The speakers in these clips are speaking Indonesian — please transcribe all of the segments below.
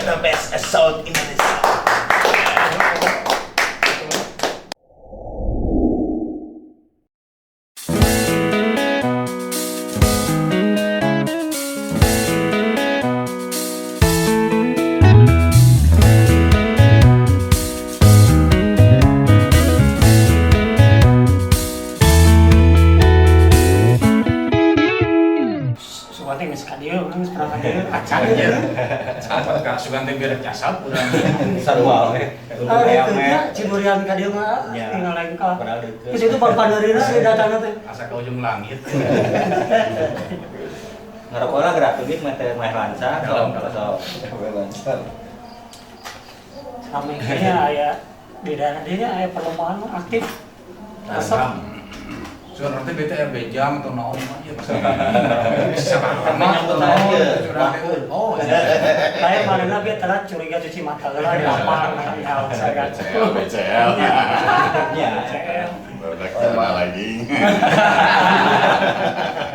the best assault Indonesia. Sahabat Kak Sugante biar jasad urang. Sarua we. Ciburian ka dieu mah tinggal lengkap. Padahal deukeut. Geus itu papaneurina we datangna teh. Asa ke ujung langit. Ngarokona gerak teuing meh lancar. Dalam. Lancar. Sampai kayaknya aya di daerah dia aya perlombaan aktif. Asam. Soal nanti BTRB jam atau naon mah ieu bisa Menyambut aja. Oh iya. Lain manehna ge telat curiga cuci mata heula di lapang ya saya. BCL. Nya. Badak kenal lagi.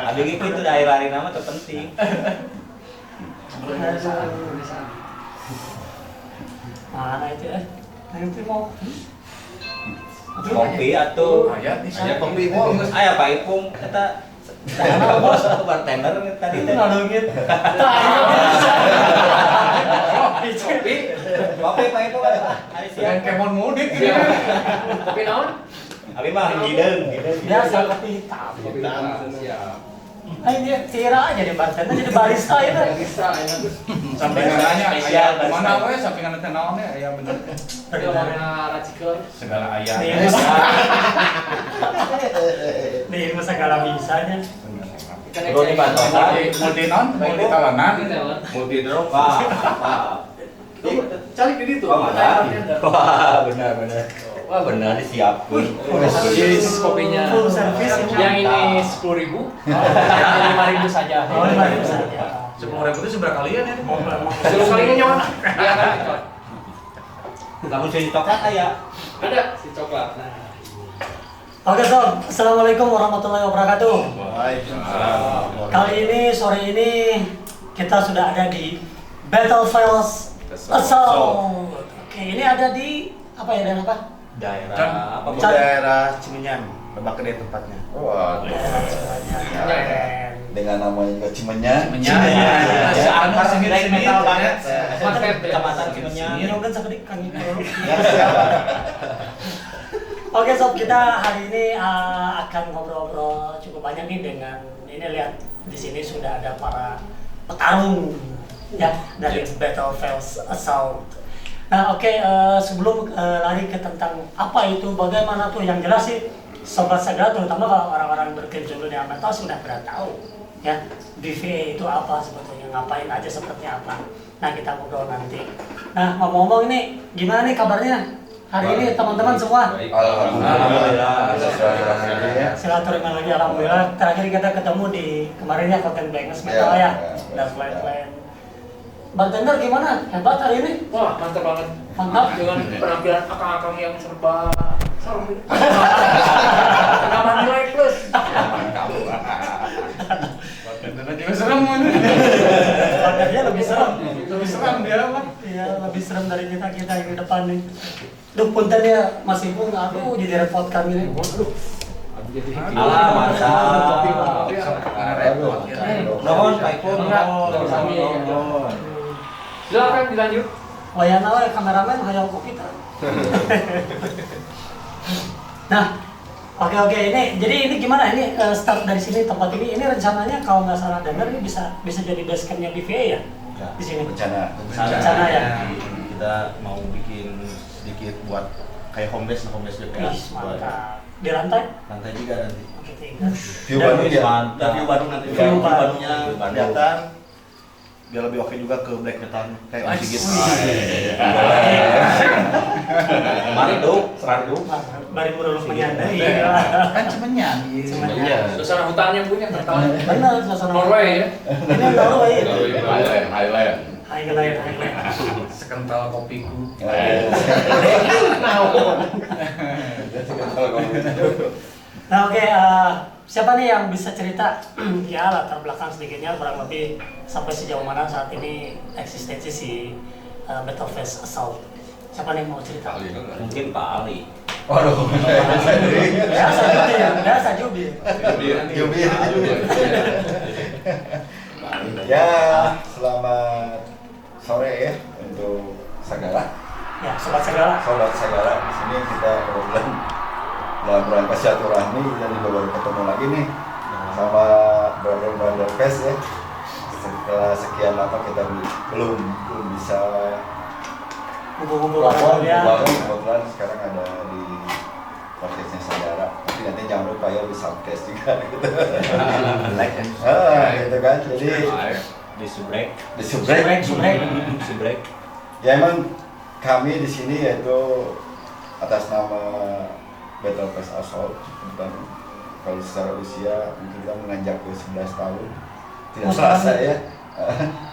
Abi ge kitu da air-airina mah teu penting. Mana itu nanti mau Kopi atuh. Aya di Aya sana. kopi. Oh, geus aya paipung eta. Bos atuh bartender tadi teh. ngalungit. Kopi paipung ada. Hari Dengan siang. kemon mudik ini. Kopi naon? Abi mah gideung. Biasa kopi hitam. Siap. Ini tira aja di bartender jadi barista itu. Bisa enak. Sampingannya Spesial, aya mana we sampingan teh naon aya bener. Ada warna racikel. Segala aya. Nih masa segala bisanya. Bro di Bantosa. Multi non, multi tawanan. Multi drop. Wah. Cari di situ. Wah, benar. Wah, benar disiapkeun. Jenis kopinya. Full service Yang ini 10.000, yang ini 5.000 saja. Oh, 5.000 saja. 10.000 itu seberapa kalian ya? Suruh kalinya nyawa. Iya kan? Lamun si coklat aya. Ada si coklat. Nah. Oke Sob, Assalamualaikum warahmatullahi wabarakatuh. Waalaikumsalam. Kali ini, sore ini kita sudah ada di Battlefields Assault. Oke, ini ada di apa ya, dan apa? Daerah apa Di daerah Cimenyan, Lebak Gede tempatnya. Waduh. Keren. Dengan namanya juga Cimenyan. Angkar sendiri metal banget. Market Kecamatan Cimenyan. Ini kan sekedik kan gitu. Ya, siapa? Oke Sob, kita hari ini akan ngobrol-ngobrol cukup banyak nih dengan ini, lihat di sini sudah ada para petarung ya dari Battlefields Assault. Nah oke, sebelum lari ke tentang apa itu, bagaimana tuh, yang jelas sih Sobat Segala, terutama kalau orang-orang berkecimpung di metal sudah pada tahu ya BVA itu apa sebetulnya, ngapain aja, seperti apa. Nah kita ngobrol nanti. Nah ngomong-ngomong ini, gimana nih kabarnya hari ini teman-teman semua? Alhamdulillah. Silaturahmi lagi, alhamdulillah. Terakhir kita ketemu di kemarinnya Cotton Bangers Metal ya, dan lain-lain. Bartender gimana? Hebat hari ini? Wah, mantap banget. Mantap. Dengan penampilan akang-akang yang serba serem. Nama nilai plus. Bartender juga serem mun. Bartendernya lebih serem. Lebih serem dia mah. Iya, lebih serem dari kita yang di depan nih. Duh, punten ya Mas Ipung, aduh jadi repot kami nih. Aduh. Alah, mantap. Repot ya. Nuhun, Pak Ipung. Nuhun. Silakan dilanjut. Wayana we kameramen hayang ku kita. Nah, oke ini jadi ini gimana ini start dari sini, tempat ini rencananya kalau nggak salah dengar ini bisa jadi base campnya BVA ya di sini. Rencana. Rencana ya. Kita mau bikin sedikit buat kayak home base BPA. Ih, mantap. Di lantai? Lantai 3 nanti. Oke, tiga. View Bandung ya. Dan view Bandung nanti. View Bandung. Bandungnya kelihatan. Biar lebih oke juga ke Black Metal kayak Om Sigit. Mari duk, serang duk. Bari muruluk menyandai. Kan Cimenyan. Cimenyan. Suasana hutannya punya tertawa. Benar, suasana Norway ya. Ini Norway. Highland. Highland. Sekental kopiku. Nah oke, siapa nih yang bisa cerita ya latar belakang sedikitnya kurang lebih sampai sejauh mana saat ini eksistensi si Battle Face Assault. Siapa nih mau cerita? Mungkin Pak Ali. Waduh, Biasa Jubi. Jubir. Ya, selamat sore ya untuk Sagala. Ya, sobat segala. Sobat Sagala, di sini kita kebetulan dalam rangka silaturahmi dan juga baru ketemu lagi nih sama brother Fest ya. Setelah sekian lama kita belum bisa Kumpul-kumpul bareng ya. kebetulan sekarang ada di podcastnya Sagala. Tapi nanti jangan lupa ya di Soundcast juga gitu. Gitu kan. Jadi Di Subrek. di Subrek. Subrek. Ya emang kami di sini yaitu atas nama Battle Face Assault, dan kalau secara usia mungkin kita menganjak ke 11 tahun. Tidak terasa ya.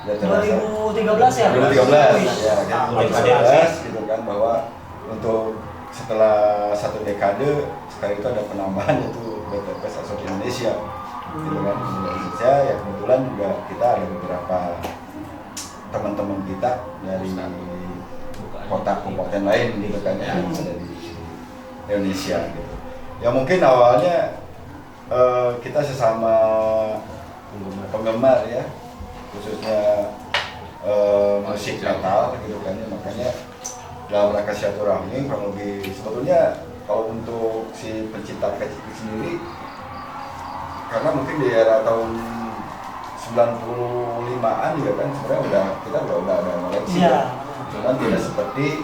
Tidak terasa. 2013 ya? 2013 ya, Mulai 2013 gitu kan, bahwa untuk setelah satu dekade sekarang itu ada penambahan yaitu Battle Face Assault Indonesia gitu kan, Indonesia ya. Kebetulan juga kita ada beberapa teman-teman kita dari kota kabupaten lain gitu kan yang ada di Indonesia gitu. Ya mungkin awalnya kita sesama penggemar ya, khususnya musik metal gitu kan ya, makanya dalam rangka silaturahmi kalau lebih sebetulnya kalau untuk si pencinta kecil sendiri, karena mungkin di era tahun 95-an juga kan sebenarnya kita udah ada koleksi ya. Cuman tidak seperti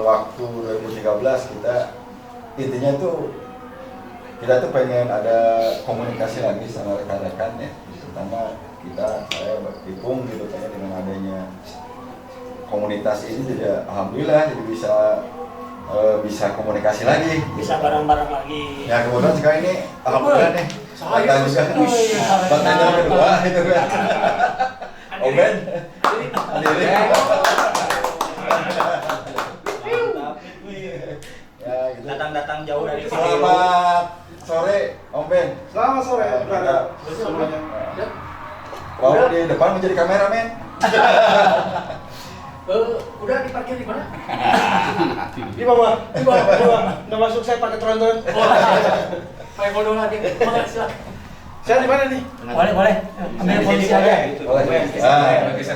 waktu 2013 kita intinya tuh kita tuh pengen ada komunikasi lagi sama rekan-rekan ya, terutama saya Ipung gitu kan, dengan adanya komunitas ini jadi alhamdulillah jadi bisa komunikasi lagi, Bisa bareng-bareng lagi. ya. Kemudian sekarang ini alhamdulillah nih datang juga bartender kedua itu kan Oben Andiri. Ya gitu. Datang jauh dari sini. Selamat sore Om Ben. Selamat sore, brother. Semuanya. Wow, di depan menjadi kameramen. Udah diparkir di mana? Di bawah. Nggak masuk, saya pakai tronton. Kayak bodoh lagi. Makasih lah. Saya di mana nih? Boleh. Ambil posisi aja. Boleh. Geser.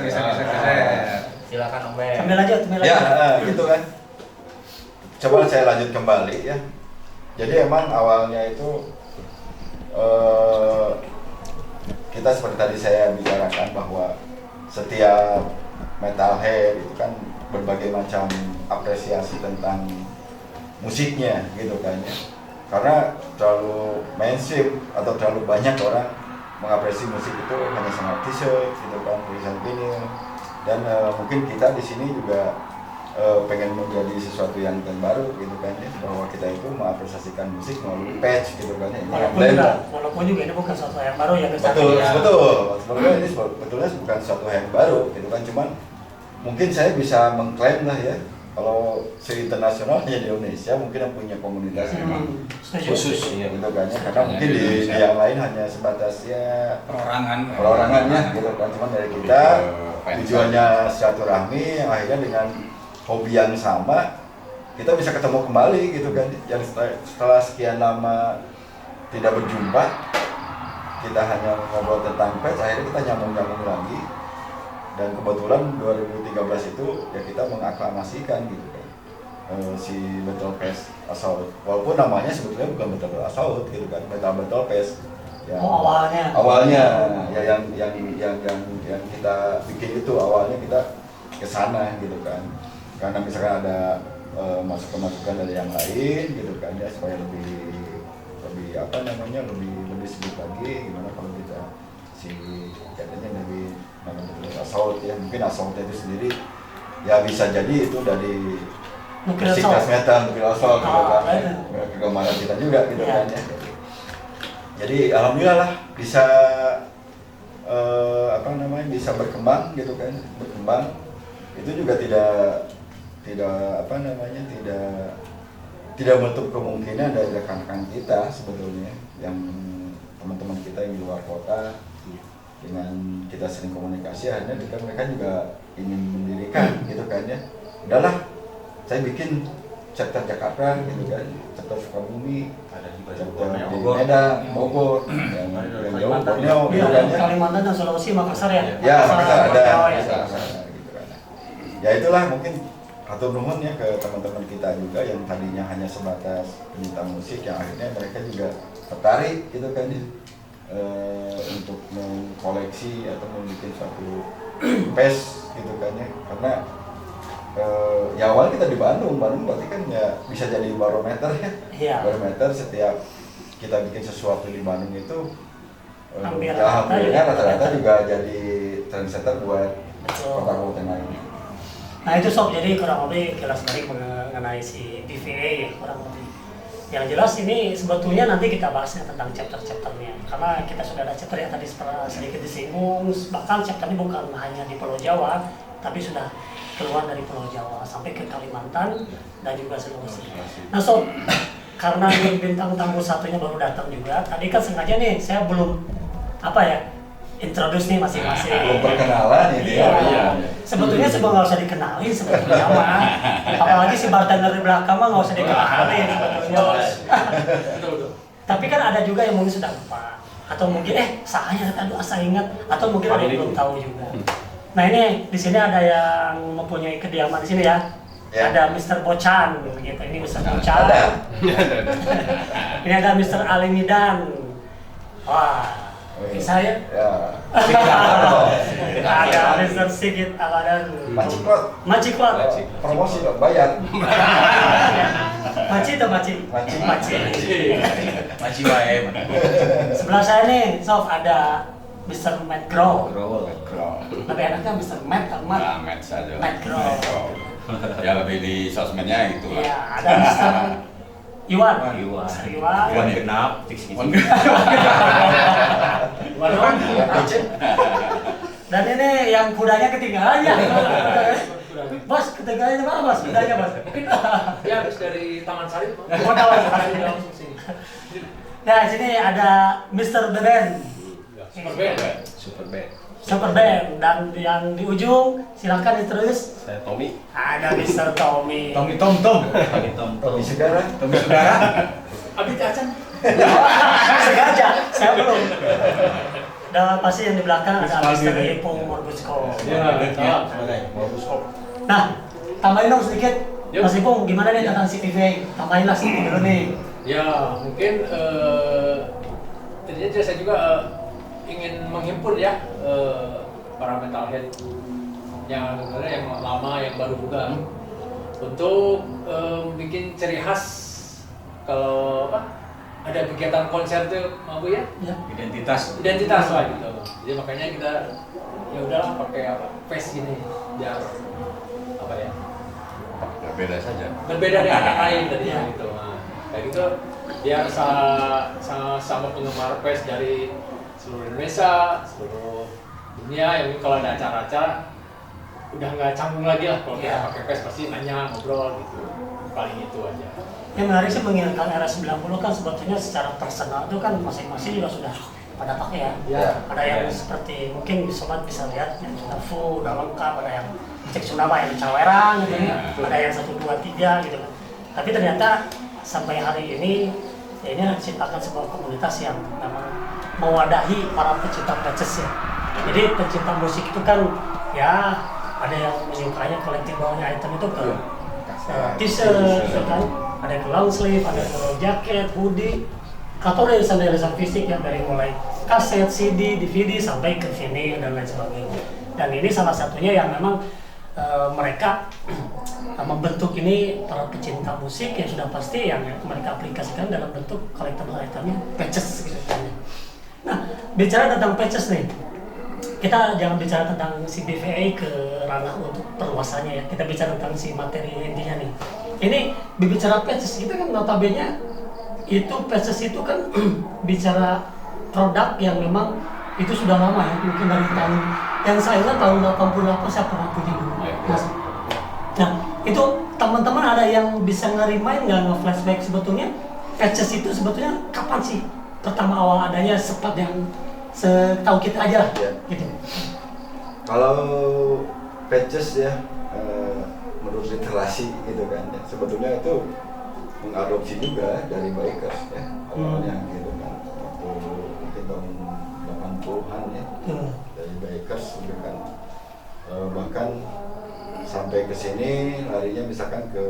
Silakan Om Ben. Ambil aja. Ya, gitu kan. Coba saya lanjut kembali ya. Jadi emang awalnya itu kita seperti tadi saya bicarakan bahwa setiap metalhead itu kan berbagai macam apresiasi tentang musiknya gitu kan ya. Karena terlalu mainstream atau terlalu banyak orang mengapresiasi musik itu hanya sama t-shirt gitu kan, tulisan vinyl, dan mungkin kita di sini juga pengen menjadi sesuatu yang baru gitu kan ya, bahwa kita itu mengapresiasikan musik melalui patch gitu kan ya. Walaupun juga ini bukan sesuatu yang baru ya, Betul. Sebenarnya ini sebetulnya bukan sesuatu yang baru gitu kan, cuman mungkin saya bisa mengklaim lah ya, kalau se-internasional hanya di Indonesia mungkin yang punya komunitas memang khusus ya gitu kan ya, karena mungkin di yang lain hanya sebatas ya perorangannya gitu kan, cuman dari kita tujuannya silaturahmi yang akhirnya dengan hobi yang sama kita bisa ketemu kembali gitu kan, yang setelah sekian lama tidak berjumpa kita hanya ngobrol tentang patch, akhirnya kita nyambung lagi. Dan kebetulan 2013 itu ya kita mengaklamasikan gitu kan si Battle Face Assault, walaupun namanya sebetulnya bukan Battle Face Assault gitu kan, Battle Face ya. Awalnya ya yang kita bikin itu awalnya kita kesana gitu kan, karena misalkan ada masukan dari yang lain gitu kan ya, supaya lebih sedikit lagi gimana kalau kita katanya dari Assault ya, mungkin Assault itu sendiri ya bisa jadi itu dari musik thrash metal, nuklir assault gitu kan, kegemaran kita juga gitu kan ya. Jadi alhamdulillah lah bisa bisa berkembang gitu kan, itu juga tidak menutup kemungkinan dari rekan-rekan kita sebetulnya yang teman-teman kita yang di luar kota dengan kita sering komunikasi akhirnya mereka juga ingin mendirikan gitu kan ya. Udahlah, saya bikin chapter Jakarta gitu kan, chapter Sukabumi, Ada juga chapter Bogor, di Bogor. Medan, Bogor, yang jauh Borneo Iya, gitu kan ya. Kalimantan dan Sulawesi, Makassar ya. Ya, Makassar ada, Oh, ya. Makassar, gitu kan. Ya itulah mungkin hatur nuhun ya ke teman-teman kita juga yang tadinya hanya sebatas penyinta musik yang akhirnya mereka juga tertarik gitu kan ya, untuk mengkoleksi atau membuat suatu pes gitu kan ya, karena ya awal kita di Bandung berarti kan ya bisa jadi barometer ya, Iya. barometer setiap kita bikin sesuatu di Bandung itu Hampir ya alhamdulillah rata-rata ya. rata-rata juga jadi trendsetter buat Betul. kota-kota lain. Nah itu Sob, jadi kurang lebih kilas balik mengenai si BVA ya, kurang lebih. Yang jelas ini sebetulnya nanti kita bahasnya tentang chapter-chapternya, karena kita sudah ada chapter yang tadi sedikit disinggung, bahkan chapter ini bukan hanya di Pulau Jawa, tapi sudah keluar dari Pulau Jawa sampai ke Kalimantan dan juga Sulawesi. Nah Sob, karena ini bintang tamu satunya baru datang juga, tadi kan sengaja nih saya belum introduce nih masing-masing. Belum perkenalan ini. Iya. Iya. Sebetulnya semua nggak usah dikenalin sebetulnya mah. Apalagi si bartender di belakang mah nggak usah dikenalin sebetulnya. Betul. Tapi kan ada juga yang mungkin sudah lupa, atau mungkin saya tadi asa ingat, atau mungkin ada yang belum tahu juga. Nah ini di sini ada yang mempunyai kediaman di sini ya. Ya. Ada Mr. Bocan, gitu. Ini Mr. Bocan. Ada. Ini ada Mr. Alimidan. Wah, ini saya. Ya. Ada Mr. Sigit Aladan. Maciklot. Maciklot. Promosi dong, bayar. Maci atau maci? Maci. Maci. Masih wae mana. Sebelah saya nih, Sof, ada Mr. Matt Grow. Growol. Lebih enaknya Mr. Matt atau Matt? Nah, match saja. Matt Grow. Ya lebih di sosmednya itu lah. Iya, ada Mr. Iwan. Iwan. Mr. Iwan. Iwan genap, fix gitu. Iwan. Dan ini yang kudanya ketinggalan ya. Bos, ketinggalan mana bos? Kudanya bos. Ya habis dari Taman Sari Bang. Oh, tahu. Langsung sini. Nah, sini ada Mr. Beben. Super band. Super band. Super Band. Dan yang di ujung, silakan introduce. Saya Tommy. Ada Mr. Tommy. Tommy Tom. Tommy Segara. Tommy Saudara. Abi Acan. Sengaja, saya belum. Dan pasti yang di belakang ada Mr. Ipung Morgusko. Nah, tambahin dong sedikit. Yuk. Mas Ipung, gimana nih tentang CPV? Tambahin lah sedikit dulu nih. Ya mungkin tadinya saya juga ingin menghimpun ya para metalhead yang sebenarnya yang lama yang baru juga untuk bikin ciri khas kalau ada kegiatan konser tuh mampu ya Ya. Identitas. identitas lah gitu. Jadi makanya kita ya udahlah pakai face gini biar apa ya Beda saja. berbeda dengan yang lain tadi Iya. gitu. Nah, kayak gitu biar sama penggemar PES dari seluruh Indonesia, seluruh dunia yang kalau ada acara-acara udah nggak canggung lagi lah kalau Iya. kita pakai PES pasti nanya ngobrol gitu. Paling itu aja. Yang menarik sih mengingatkan era 90 kan sebetulnya secara personal itu kan masing-masing juga sudah pada pakai ya. Ya. Ada yang seperti mungkin sobat bisa lihat yang sudah full, udah lengkap, ada yang cek Sundaba yang cawerang gitu ya. Ada yang 1, 2, 3 gitu kan. Tapi ternyata sampai hari ini ya ini ciptakan sebuah komunitas yang memang mewadahi para pecinta patches ya. Jadi pecinta musik itu kan ya ada yang menyukainya collectible-nya item itu ke t-shirt, ya kan? Ada ke long sleeve, ada ke jaket, hoodie, atau rilisan-rilisan fisik yang dari mulai kaset, CD, DVD sampai ke vinyl dan lain sebagainya. Dan ini salah satunya yang memang mereka membentuk ini para pecinta musik yang sudah pasti yang mereka aplikasikan dalam bentuk collectible itemnya patches gitu kan. Nah, bicara tentang patches nih, kita jangan bicara tentang si BVA ke ranah untuk perluasannya ya. Kita bicara tentang si materi intinya nih. Ini berbicara patches, kita kan notabene itu patches itu kan bicara produk yang memang itu sudah lama ya, mungkin dari tahun yang saya ingat tahun 88 saya pernah punya dulu. Mas. Nah, itu teman-teman ada yang bisa nge-remind nggak nge-flashback sebetulnya patches itu sebetulnya kapan sih pertama awal adanya sempat yang setahu kita aja lah, Ya. gitu. Kalau patches ya, menurut literasi gitu kan, ya, sebetulnya itu mengadopsi juga dari bikers ya, awalnya gitu kan, waktu mungkin tahun 80-an ya, dari bikers gitu kan. Bahkan sampai ke sini larinya misalkan ke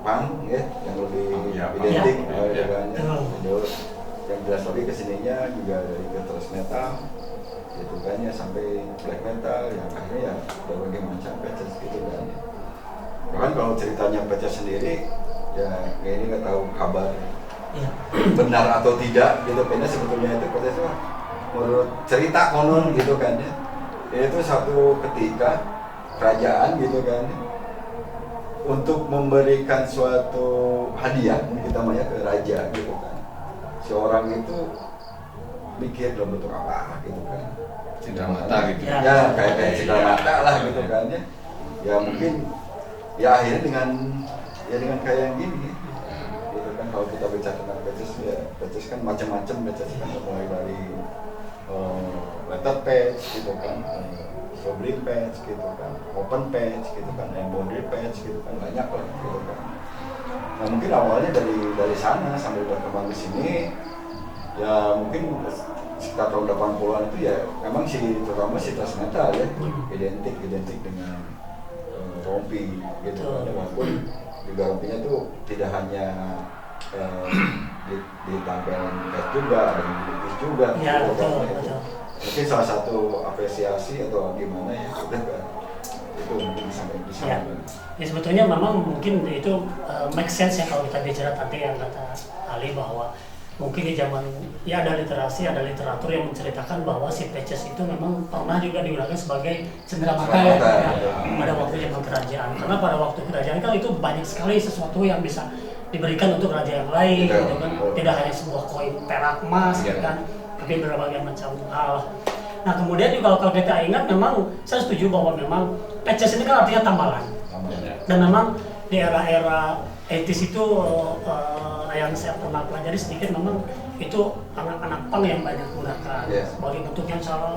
punk ya, yang lebih Ya, punk. identik Ya. gitu kan ya. Betul. Itu yang jelas lagi kesininya juga dari ke thrash metal gitu kan ya, sampai black metal yang akhirnya ya berbagai macam patches gitu kan ya. Bahkan kalau ceritanya patches sendiri ya kayak ini nggak tahu kabar Iya. benar atau tidak gitu, karena sebetulnya itu patches itu menurut cerita konon gitu kan ya. Itu satu ketika kerajaan gitu kan ya, untuk memberikan suatu hadiah kita namanya ke raja gitu kan, si orang itu mikir dalam bentuk apa gitu kan, Cindera mata gitu. ya kayak cindera mata lah gitu kan ya. Ya mungkin ya akhirnya dengan kayak yang gini gitu kan. Kalau kita bicara tentang patches ya, patches kan macam-macam, patches kan mulai dari letter patch gitu kan, sobring patch gitu kan, open patch gitu kan, embroidery patch gitu kan, banyak lah gitu kan. Nah mungkin awalnya dari sana sampai berkembang di sini ya, mungkin sekitar tahun 80-an itu ya memang terutama si thrash metal ya identik dengan rompi gitu kan. Walaupun juga rompinya tuh tidak hanya ditampilkan patch juga, ada yang dilukis juga Ya, gitu kan. betul, Itu betul. mungkin salah satu apresiasi atau gimana ya udah kan, itu mungkin bisa Ya. Ya sebetulnya memang mungkin itu make sense ya kalau kita bicara tadi yang kata Ali bahwa mungkin di zaman ya ada literasi, ada literatur yang menceritakan bahwa si patches itu memang pernah juga digunakan sebagai cendera mata ya, pada waktu zaman kerajaan. Karena pada waktu kerajaan kan itu banyak sekali sesuatu yang bisa diberikan untuk raja yang lain, gitu kan. Tidak hanya sebuah koin perak emas, gitu kan, tapi berbagai macam hal. Nah kemudian juga kalau kita ingat, memang saya setuju bahwa memang patches ini kan artinya tambalan. Dan memang di era-era 80s itu yang saya pernah pelajari sedikit, memang itu anak-anak punk yang banyak gunakan sebagai bentuk yang salah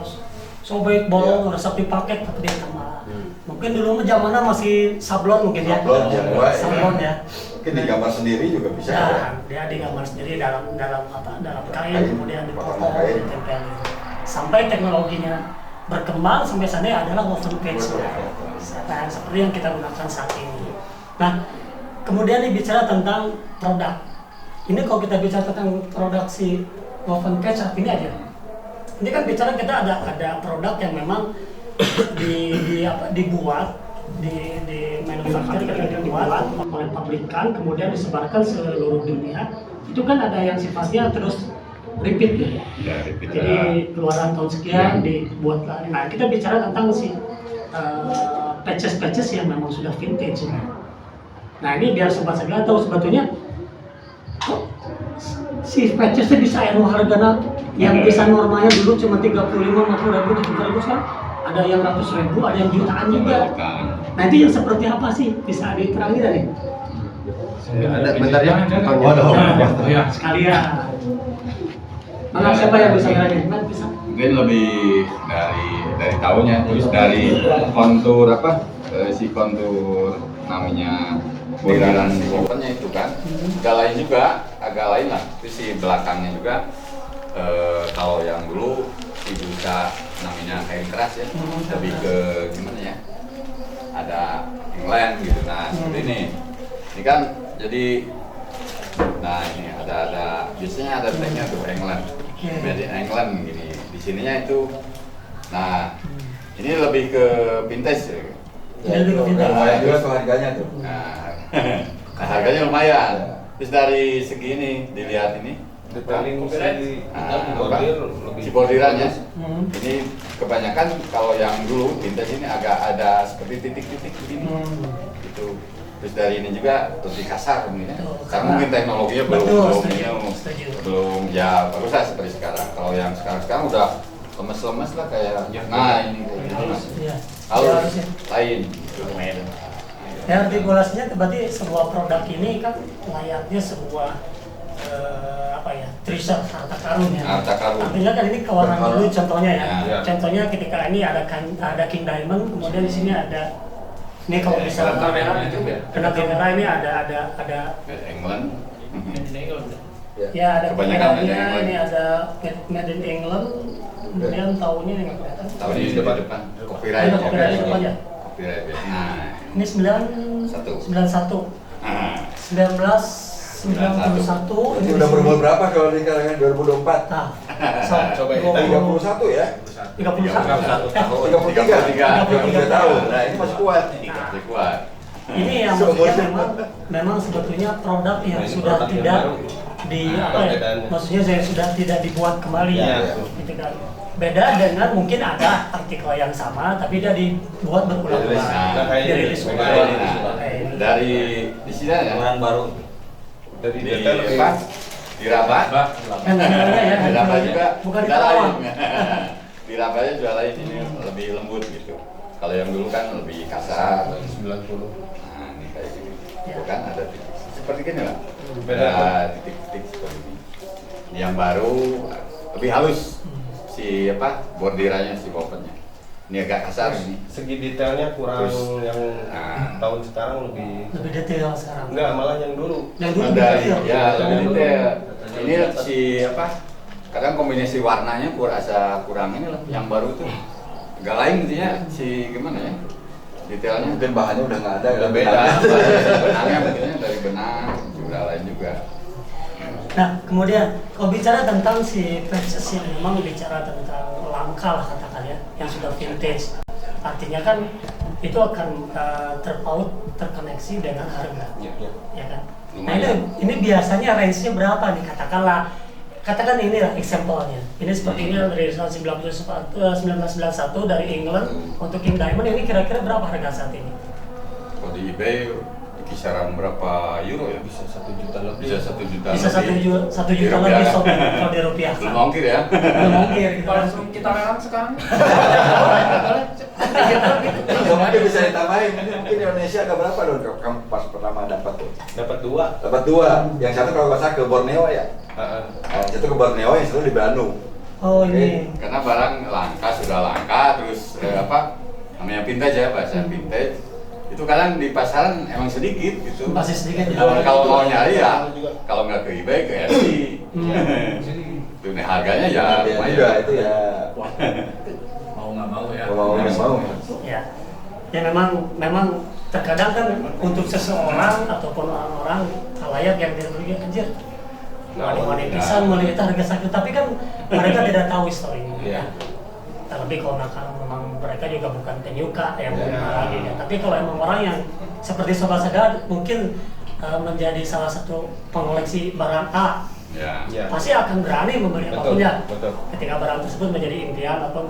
sobek, bolong, resep di paket, tapi dia tambah. Mungkin dulu zamannya masih sablon mungkin ya. Sablon ya. Mungkin digambar sendiri juga bisa Ya, ya. dia digambar sendiri dalam kain, Kain, kemudian dipotong, potongan kain. ditempel gitu. Sampai teknologinya berkembang sampai sana adalah woven patch ya. Seperti yang kita gunakan saat ini. Nah, kemudian bicara tentang produk. Ini kalau kita bicara tentang produksi woven patch saat ini aja. Ini kan bicara kita ada produk yang memang dibuat, di manufacture, dibuat oleh pabrikan, kemudian disebarkan seluruh dunia. Itu kan ada yang sifatnya terus repeat ya. Ya, repeat. Jadi keluaran tahun sekian dibuat lagi. Nah, kita bicara tentang si patches yang memang sudah vintage. Nah, ini biar sobat segala tahu sebetulnya kok si patchesnya bisa harganya yang bisa normalnya dulu cuma 35, 40 ribu, 70 ribu, sekarang ada yang ratus ribu, ada yang jutaan juga. Nah, itu yang seperti apa sih? Bisa diterangin tadi? Ada bentar ya. Oh ya. Sekalian. Mana siapa yang bisa ngerangin? Bisa. Mungkin lebih dari tahunnya, terus dari kontur si kontur namanya bordiran si opennya itu kan agak lain lah. Itu si belakangnya juga kalau yang dulu dibuka namanya kain keras ya, lebih ke gimana ya, ada England gitu. Nah seperti ini kan jadi, nah ini ada biasanya ada tagnya tuh England, made in England gini. Di sininya itu, nah ini lebih ke vintage ya. Lebih ke vintage. Lumayan juga tuh harganya tuh. Nah, harganya lumayan. Terus dari segi ini dilihat ini, Detailing si bordiran ya. Ini kebanyakan kalau yang dulu vintage ini agak ada seperti titik-titik begini. Gitu. Terus dari ini juga lebih kasar mungkin ya. Karena mungkin teknologinya belum ya bagus lah seperti sekarang. Kalau yang sekarang udah lemes-lemes lah kayak. Nah ini halus lain. Ya, artikulasinya berarti sebuah produk ini kan layaknya sebuah apa ya, treasure, harta karun ya. Harta karun. Artinya kan ini kawanan dulu contohnya ya. Ya. Contohnya ketika ini ada King Diamond, kemudian di sini ada ini kalau bisa Dalam kamera itu ya. kena kamera ini ada England. ya ada Kebanyakan kameranya, ada England. ini ada made in England, kemudian tahunnya yang nggak kelihatan. Tahun ini depan. Copyright. Ada copyright depan ya. Copyright. Nah. Ini 91. Nah. 1991. Berarti udah berumur berapa kalau di kalangan 2024? Nah, Coba ya. 31 ya? 31. 33 tahun. Nah, ini masih kuat. Masih kuat. Ini yang maksudnya memang sebetulnya produk yang sudah tidak maksudnya saya sudah tidak dibuat kembali Ya. gitu kan. Beda dengan mungkin ada artikel yang sama tapi dia dibuat berulang-ulang, Nah, dirilis ulang. Nah, Kayak ini. dari di sini ya. Orang baru. Dari Di detail apa? Di Rabat. Kan namanya ya, Di Rabat juga bukan di udah lain. Karawang. Di Rabatnya juga lain, ini lebih lembut gitu. Kalau yang dulu kan lebih kasar. 90. Nah, ini kayak gini. Ya. Itu kan ada titik seperti gini lah. Beda. Ada titik-titik seperti ini. Yang baru lebih halus si apa? Bordirannya si boppernya. Ini agak kasar ini. Segi detailnya kurang Terus, yang nah. tahun sekarang lebih. Lebih detail sekarang. Enggak, malah yang dulu. Yang dulu Ada detail. ya Yang lebih dulu. detail. Ini si apa? Kadang kombinasi warnanya kurang ini lah. Yang baru tuh agak lain intinya si gimana ya? Detailnya Mungkin bahannya udah nggak ada. udah kan? beda. Benangnya mungkinnya dari benang juga lain juga. Nah, kemudian kalau bicara tentang si patches yang memang bicara tentang langka lah katakan ya, yang sudah vintage, artinya kan itu akan terkoneksi dengan harga, ya kan? Nah ini biasanya range-nya berapa nih? Katakan ini lah example-nya. Ini sepertinya dari tahun 1991 dari England untuk King Diamond, ini kira-kira berapa harga saat ini? Kalau di eBay kisaran berapa euro ya? Bisa 1 juta lebih. Bisa 1 juta Bisa lebih. 1 juta lebih sob kalau di rupiah. Belum ongkir ya? Belum ongkir gitu Kalau kan. langsung kita lelang sekarang. Mungkin bisa ditambahin. Ini mungkin Indonesia agak berapa dong kamu pas pertama dapat tuh? Dapat 2. Dapat 2. Yang satu kalau nggak salah ke Borneo ya. Yang satu ke Borneo, yang satu di Bandung. Oh ini. Karena barang langka sudah langka, terus apa namanya vintage ya, bahasa vintage itu kadang di pasaran emang sedikit gitu. Masih sedikit ya. Kalau mau nyari ya, kalau nggak ke eBay ke Etsy. Itu nih harganya ya Dia lumayan. juga itu ya. Mau nggak mau ya. Mau nggak mau. Ya. Ya memang terkadang kan untuk seseorang ataupun orang-orang halayak yang tidak begitu anjir. Mau pisan, mau itu harga sakit, tapi kan mereka tidak tahu historinya. Iya. Terlebih kalau memang mereka juga bukan penyuka yang Ya. lagi ya. Tapi kalau emang orang yang seperti Sobat Sadar mungkin menjadi salah satu pengoleksi barang A, Ya. Ya. pasti akan berani membeli apapun ya. Betul. Ketika barang tersebut menjadi impian atau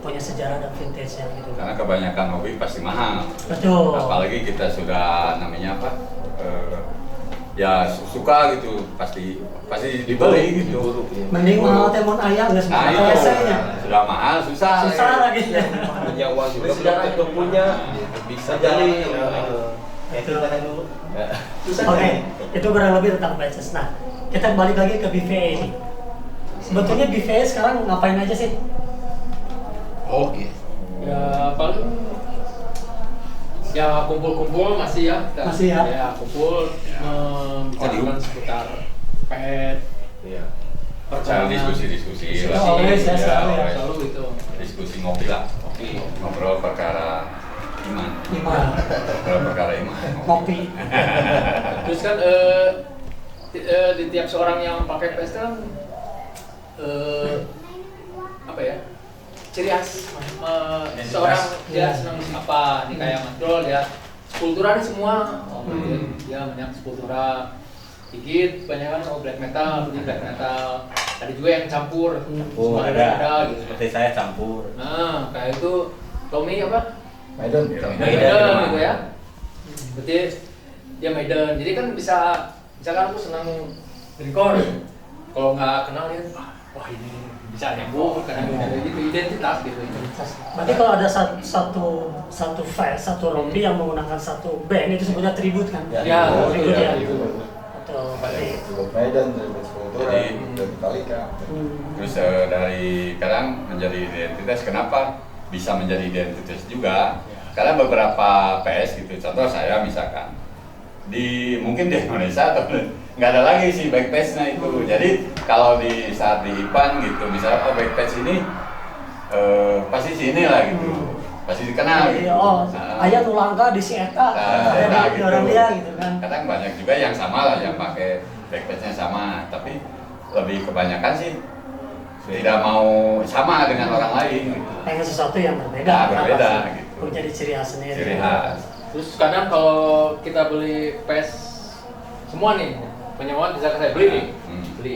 punya sejarah dan vintage yang gitu. Karena kebanyakan hobi pasti mahal. Betul. Apalagi kita sudah namanya apa? Ya suka gitu, pasti dibeli gitu. Mending mahal temon ayam nggak Nah semua itu nya. sudah mahal, susah. Susah lagi. Punya uang juga belum tentu punya. Bisa jadi. Itu. Oke, itu kurang lebih tentang patches. Nah, kita balik lagi ke BVA ini. Sebetulnya BVA sekarang ngapain aja sih? Oke. Ya paling ya kumpul-kumpul masih ya. Kita, Masih ya? Ya kumpul membicarakan seputar pet. Iya. Cara diskusi-diskusi lah. Oh, always ya, selalu ya. always. Selalu itu. Diskusi ngopi lah. Ngobrol perkara iman. Gimana? Ngobrol perkara iman. Kopi. Terus kan di tiap seorang yang pakai pet kan apa ya? Ciri khas seorang dia senang apa nih kayak Mas Dol ya skulptura nih semua dia banyak skulptura dikit banyak kan black metal ini black metal ada juga yang campur Oh, semua ada. gitu Seperti saya campur. nah kayak itu Tommy apa Maiden. Maiden gitu ya berarti dia Maiden jadi kan bisa misalkan aku senang record kalau nggak kenal dia wah ini bisa nyambung karena ada gitu identitas gitu. Berarti kalau ada satu file, satu rompi yang menggunakan satu band itu sebutnya tribute kan? Ya, tribute ya. itu. Atau Oh, berarti. Buat Medan, dari Kultura, Jadi- dari Talika. Terus dari kadang menjadi identitas, kenapa bisa menjadi identitas juga? Karena beberapa PS gitu, contoh saya misalkan mungkin di Indonesia atau nggak ada lagi sih backpage-nya itu. Jadi kalau di saat di IPAN gitu, misalnya backpage ini pasti sini lah gitu, pasti dikenal gitu. Oh, Nah, ayah nulangka di si Eta, ada di orang dia gitu kan. Kadang banyak juga yang sama lah, yang pakai backpage-nya sama, tapi lebih kebanyakan sih tidak mau sama dengan orang lain gitu. Pengen sesuatu yang berbeda. Nah, kenapa berbeda, sih? gitu. Menjadi ciri khas sendiri. Ciri khas. Terus kadang kalau kita beli PS semua nih, penyewaan bisa saya beli nih, beli.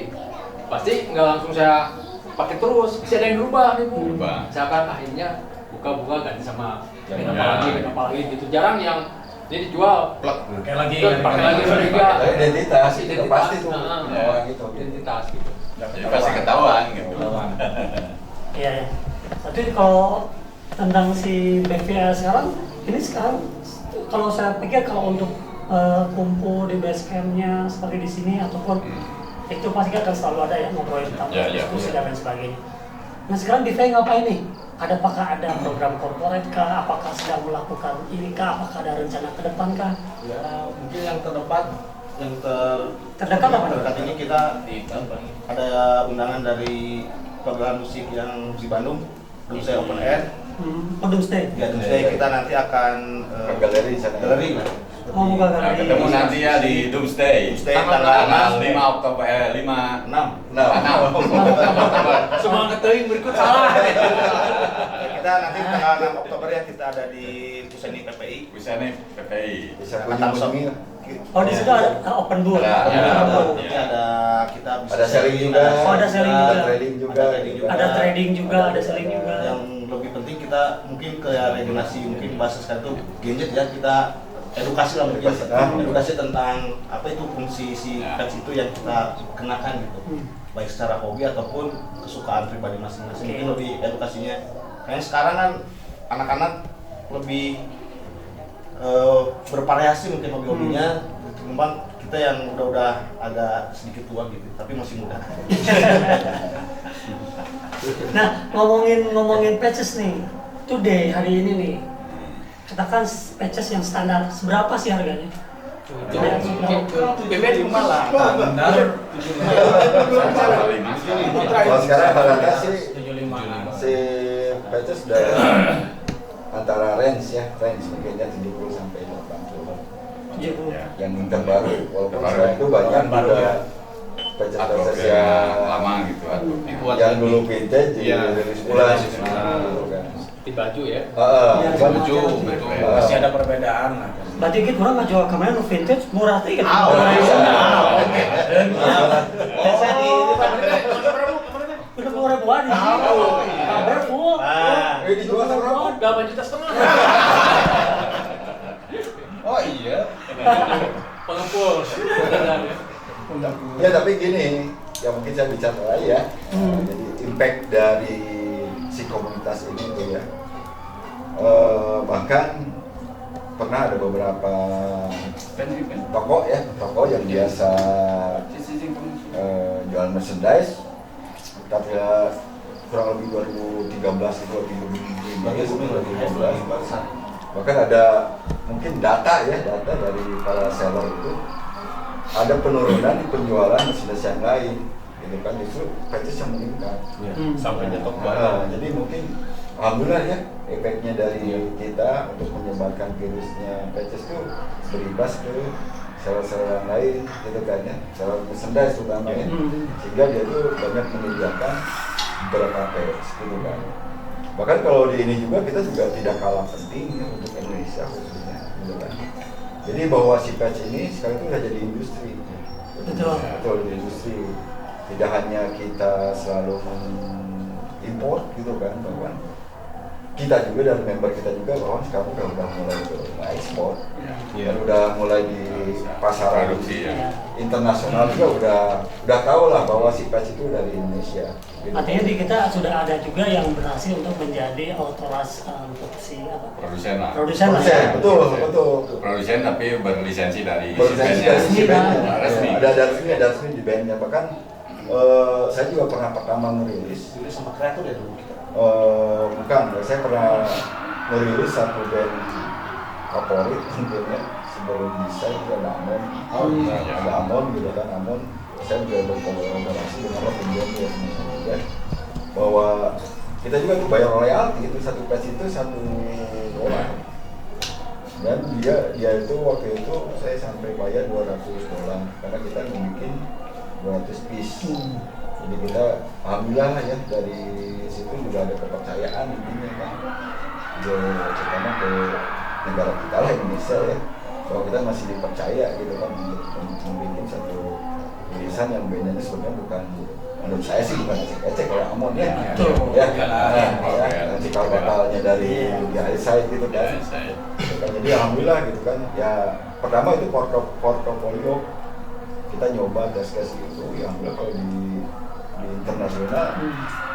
Pasti nggak langsung saya pakai terus, bisa ada yang berubah nih Bu. Berubah. Misalkan akhirnya buka-buka ganti sama Yang band lain. apa lagi gitu. Jarang yang ini dijual. Pakai lagi. Pakai lagi juga. Ada identitas, itu pasti tuh Nah, orang itu. identitas gitu. Jadi pasti ketahuan gitu. Iya, ya. Tapi kalau tentang si BVA sekarang, ini sekarang kalau saya pikir kalau untuk kumpul di base campnya seperti di sini ataupun itu pasti akan selalu ada ya ngobrolin tentang Ya, ya, diskusi ya. dan lain sebagainya. Nah sekarang di VE ngapain nih? Apakah ada program corporate kah? Apakah sedang melakukan ini kah? Apakah ada rencana ke depan kah? Ya, mungkin yang terdepan, yang Terdekat apa nih? terdekat ini kita ada undangan dari pagelaran musik yang di Bandung, Doomsday Open Air. Doomsday. Ya, Doomsday kita nanti akan Ke galeri di sana. galeri lah. Oh, buka Nah, galeri. ketemu nanti ya di Doomsday. Doomsday Tanggal 5 Oktober 5 6. Nah, 6 Oktober. Semua ngeteuing berikut salah. Ya, kita nanti tanggal 6 Oktober ya kita ada di Puseni PPI. Bisa nih PPI. bisa Angkatan kunjungi. Oh di situ ada open booth. Ada, Open ya. booth. Nanti ada kita bisa Ada selling juga. Oh, ada selling juga. Ada trading juga. Ada trading juga. Ada trading juga, ada selling juga. Yang lebih penting kita mungkin ke regulasi, mungkin bahasa sekarang itu gadget ya, kita edukasi lah mungkin edukasi tentang apa itu fungsi si patch itu yang kita kenakan gitu, baik secara hobi ataupun kesukaan pribadi masing-masing. Mungkin lebih edukasinya karena sekarang kan anak-anak lebih bervariasi mungkin hobi-hobinya, ketimbang kita yang udah agak sedikit tua gitu tapi masih muda. Nah, ngomongin patches nih. Today hari ini nih. Katakan patches yang standar seberapa sih harganya? BBM di Malang. Benar. Kalau sekarang rata-rata sih 75. si patches udah antara range ya, mungkinnya 70 sampai 80 yang terbaru. Walaupun Terbaru. sekarang itu banyak Baru juga ya. patches Ya, yang lama gitu atau yang dulu vintage jadi Iya. rilis ulang Rilis ulang. gitu kan. Di baju ya. Iya, Cuman baju, betul. Pasti ada perbedaan lah. Berarti kita orang nggak jual kamera nu vintage murah tuh kan? Biasa di Udah 10 ribuan di sini. Kamera full. dijual sama 8,5 juta. Oh iya. Pengepul. ya, tapi gini, ya mungkin saya bicara lagi ya. Jadi impact dari si komunitas ini tuh ya. Bahkan pernah ada beberapa toko yang biasa jual merchandise, tapi ya kurang lebih 2013 itu 2015 bahkan ada mungkin data dari para seller itu ada penurunan di penjualan merchandise yang lain gitu kan, justru patches yang meningkat. Sampai nyetok Jadi mungkin alhamdulillah ya efeknya dari kita untuk menyebarkan virusnya patches itu berimbas ke seller-seller yang lain gitu kan ya, seller merchandise terutama ya, sehingga dia tuh banyak menyediakan beberapa patch gitu kan. Bahkan kalau di ini juga kita juga tidak kalah penting ya, untuk Indonesia khususnya gitu kan. Jadi bahwa si patch ini sekarang itu sudah jadi industri. Betul, di industri. Tidak hanya kita selalu import gitu kan, bahkan kita juga dan member kita juga bahwa sekarang udah mulai ke ekspor, dan udah mulai di pasaran Produksi, ya. internasional juga udah tahu lah bahwa si patch itu dari Indonesia. Gitu. Artinya di kita sudah ada juga yang berhasil untuk menjadi autoras untuk si apa? Produsen lah. Produsen lah. Produsen, Ya. betul. Produsen tapi berlisensi dari Berlisensi bandnya. dari si bandnya. Resmi. Ada resmi di bandnya. Bahkan saya juga pernah pertama merilis. Dulu sama kreator ya dulu kita. Bukan, saya pernah merilis satu band favorit tentunya sebelum bisa itu ada Amon. Ada Amon gitu kan, Amon. Saya juga berkolaborasi dengan Robin Band ya juga, bahwa kita juga tuh bayar royalti itu satu patch itu $1, dan dia itu waktu itu saya sampai bayar $200 karena kita bikin 200 piece. Jadi kita alhamdulillah ya dari situ juga ada kepercayaan intinya kan, terutama ke negara kita lah Indonesia ya, bahwa kita masih dipercaya gitu kan untuk membuat satu tulisan yang bandnya sebenarnya bukan, menurut saya sih bukan ecek kayak Amon ya, ya, yang cikal bakalnya dari di Eyesight gitu kan. Jadi alhamdulillah gitu kan, ya pertama itu portofolio kita nyoba tes gitu, ya alhamdulillah kalau di internasional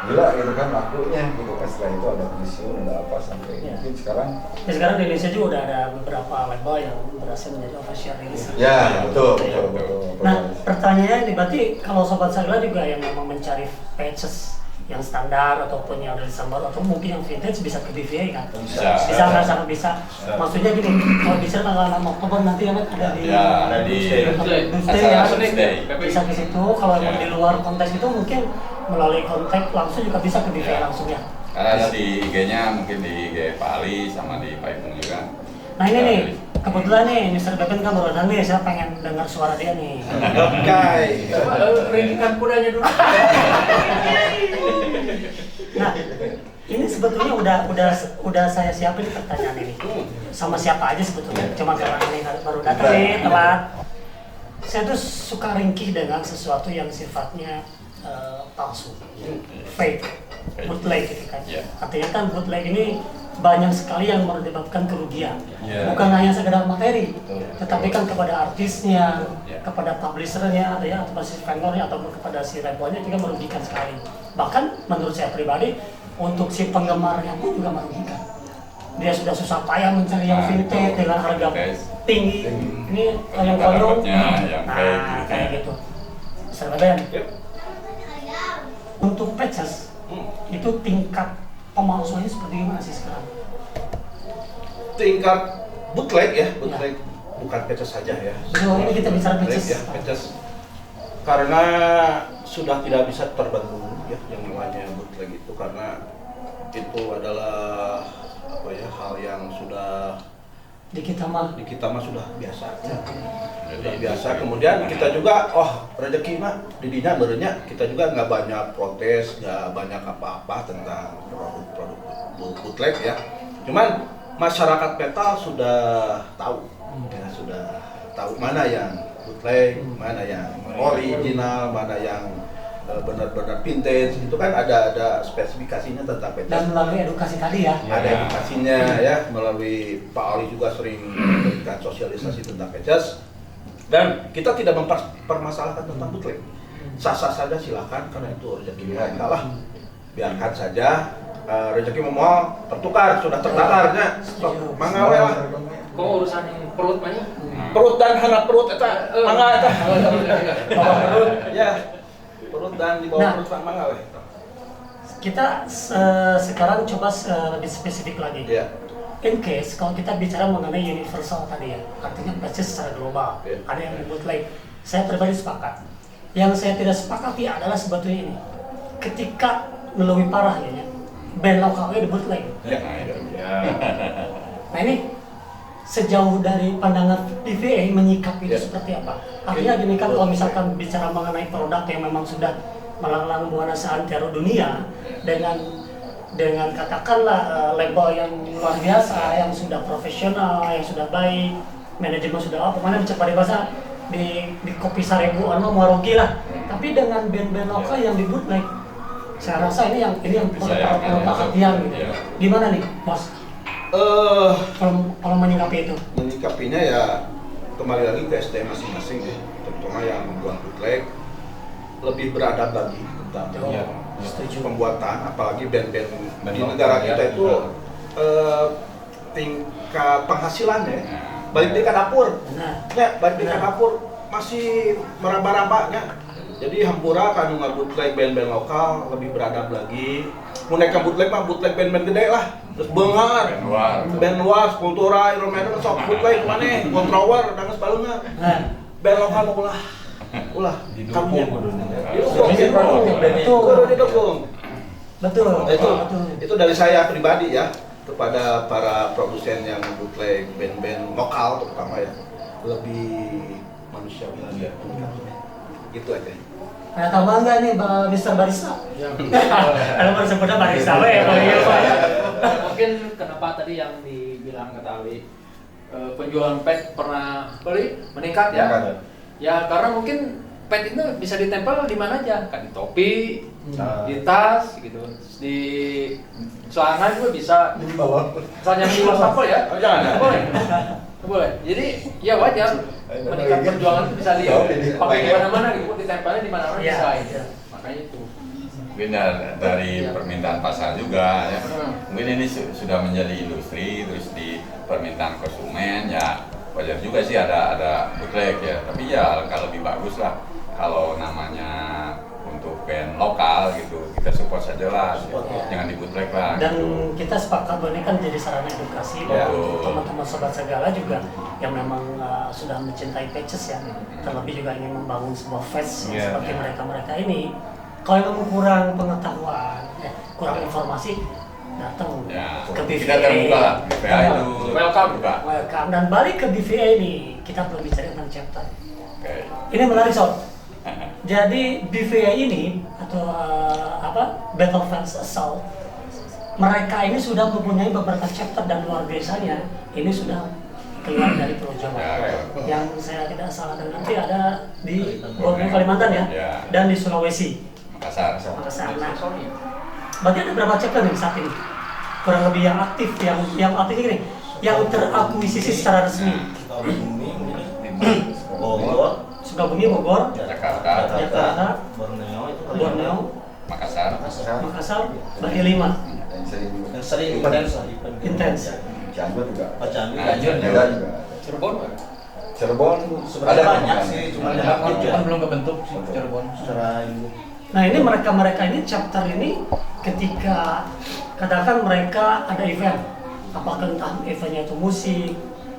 gila gitu kan lakunya gitu kan. Setelah itu ada pensiun, ada apa sampai mungkin sekarang. Ya, sekarang di Indonesia juga udah ada beberapa label yang berhasil menjadi official release. Ya betul. Nah, pertanyaannya ini berarti kalau Sobat Sagila juga yang memang mencari patches yang standar ataupun yang rilisan baru atau mungkin yang vintage bisa ke BVA kan? Bisa kan, sangat bisa. Maksudnya gini, kalau bisa tanggal 6 Oktober nanti kan ada di Doomsday ya. Bisa ke situ. Kalau yang di luar konteks itu mungkin melalui kontak langsung juga bisa ke BVA langsung ya. Karena ada di IG-nya, mungkin di IG Pak Ali sama di Pak Ipung juga. Nah ini nih, kebetulan nih Mr. Beben kan baru datang nih, saya pengen dengar suara dia nih. Oke. Coba ringkikan kudanya dulu. Nah, ini sebetulnya udah saya siapin pertanyaan ini. Sama siapa aja sebetulnya, cuma karena ini baru datang nih telat. Saya tuh suka ringkih dengan sesuatu yang sifatnya palsu, fake, bootleg gitu kan. Artinya kan bootleg ini banyak sekali yang menyebabkan kerugian, bukan hanya sekedar materi, tetapi kan kepada artisnya, kepada publishernya, ya, atau si vendornya, ataupun kepada si labelnya juga merugikan sekali. Bahkan menurut saya pribadi, untuk si penggemarnya pun juga merugikan. Dia sudah susah payah mencari yang vintage dengan harga tinggi, ini yang konyol, nah kayak gitu. Misalnya untuk patches itu tingkat pemalsuannya seperti gimana sih sekarang? Tingkat bootleg ya, bootleg bukan patches saja ya. So, ini kita bicara patches. Ya, patches. Karena sudah tidak bisa terbendung ya yang namanya bootleg itu, karena itu adalah apa ya, hal yang sudah di kita mah sudah biasa. Sudah biasa. Kemudian kita juga rezeki mah didinya berenya, kita juga nggak banyak protes, nggak banyak apa-apa tentang produk-produk bootleg ya. Cuman masyarakat metal sudah tahu, ya, sudah tahu mana yang bootleg, mana yang original, mana yang benar-benar vintage. Itu kan ada spesifikasinya tentang patches. dan melalui edukasi tadi ya. Ada edukasinya ya, melalui Pak Ali juga sering memberikan sosialisasi tentang patches. Dan kita tidak mempermasalahkan tentang bootleg. Sah-sah saja silakan, karena itu rezeki mereka lah. Biarkan saja, rezeki memohon tertukar, sudah tertakarnya. Mangawe lah. Kok urusan perut banyak? Perut dan anak perut eta mangga eta. Bawah perut ya. Perut dan di bawah perut mangga we. Kita sekarang coba lebih spesifik lagi. Iya. In case kalau kita bicara mengenai universal tadi ya, artinya patches secara global, ada yang bootleg. Saya pribadi sepakat. Yang saya tidak sepakati adalah sebetulnya ini. Ketika lebih parah ya, band lokalnya di bootleg. Nah ini sejauh dari pandangan DVA menyikapi itu seperti apa? Artinya gini kan, kalau misalkan bicara mengenai produk yang memang sudah melanglang buana seantero dunia dengan katakanlah label yang luar biasa, yang sudah profesional, yang sudah baik, manajemen sudah apa, mana bisa pada bahasa di kopi 1000 mau rugi lah. Tapi dengan band-band lokal yang di bootleg, Saya rasa ini yang Saya akan perhatian gitu. iya. Gimana nih, Bos? Kalau menyikapi itu? Menyikapinya ya kembali lagi ke SDM masing-masing ya, terutama yang membuat bootleg lebih beradab lagi tentang Iya. pembuatan, apalagi band-band Band di lokal, negara ya. kita itu tingkat penghasilannya balik di ke dapur, Benar. ya balik di ke Benar. dapur masih meraba-raba ya. Jadi hampura kan nge-bootleg band-band lokal lebih beradab lagi. Mun naik bootleg mah bootleg band-band gede lah. Terus beungar. Band luar. Band luas, Kultura, Iron Maiden sok bootleg maneh, Controller dan sebagainya. Nah, Band lokal mah ulah Didukung kudunya. Didukung. Kudu didukung. betul. Itu Betul. itu dari saya pribadi ya kepada para produsen yang bootleg band-band lokal terutama ya, lebih manusiawi lagi pendekatannya. Gitu aja. Ada tambahan nggak nih, Mr. Barista? Ya. Kalau baru sebutnya barista, ya kalau iya Pak ya. Mungkin kenapa tadi yang dibilang kata Ali, penjualan pet pernah meningkat ya? Meningkat. Ya karena mungkin pet itu bisa ditempel di mana aja, kan di topi, Nah. di tas gitu, di celana juga bisa. Di bawah. Misalnya di wastafel ya? Oh, jangan, ya. Boleh. Boleh. Jadi ya wajar meningkat perjuangan itu bisa dipakai di mana-mana gitu, ditempelnya di mana-mana Iya, bisa. iya. Gitu. Makanya itu. Mungkin dari permintaan pasar juga ya. Mungkin ini sudah menjadi industri, terus di permintaan konsumen ya wajar juga sih ada bootleg ya. Tapi ya alangkah lebih bagus lah kalau namanya untuk band lokal gitu, kita support saja lah, jangan di bootleg lah. Dan gitu. kita sepakat bahwa ini kan jadi sarana edukasi Ya. buat teman-teman sobat segala juga yang memang sudah mencintai patches ya, terlebih juga ingin membangun sebuah fans Ya, seperti ya. mereka-mereka ini. Kalau memang kurang pengetahuan, kurang informasi, datang Ya, ke BVA. kita terbuka lah, BVA Ya. itu Welcome. terbuka. Welcome. Dan balik ke BVA ini, kita belum bicara tentang chapter. Oke. Ini menarik sob. Jadi BVA ini atau Battle Fans Assault, mereka ini sudah mempunyai beberapa chapter dan luar biasanya ini sudah keluar dari Pulau Jawa. Ya. Yang saya tidak salah dengar nanti ada di Borneo Kalimantan ya, Ya. dan di Sulawesi. Makassar. Makassar. Nah, berarti ada berapa chapter nih saat ini? Kurang lebih yang aktif, yang aktif ini, yang terakuisisi secara resmi. Bogor, Sukabumi, Bogor, Jakarta, Jakarta, Borneo itu Borneo, Makassar. Makassar, berarti 5. Yang sering yang sering intens lah. Intens. Cianjur juga. Pacandu Cianjur Medan juga. Cirebon. Cirebon sebenarnya banyak kemungkinan. sih, cuma Ada yang aktif ya. kan belum kebentuk sih Cirebon. Secara ini. Nah ini mereka ini chapter ini ketika katakan mereka ada event, apakah entah eventnya itu musik,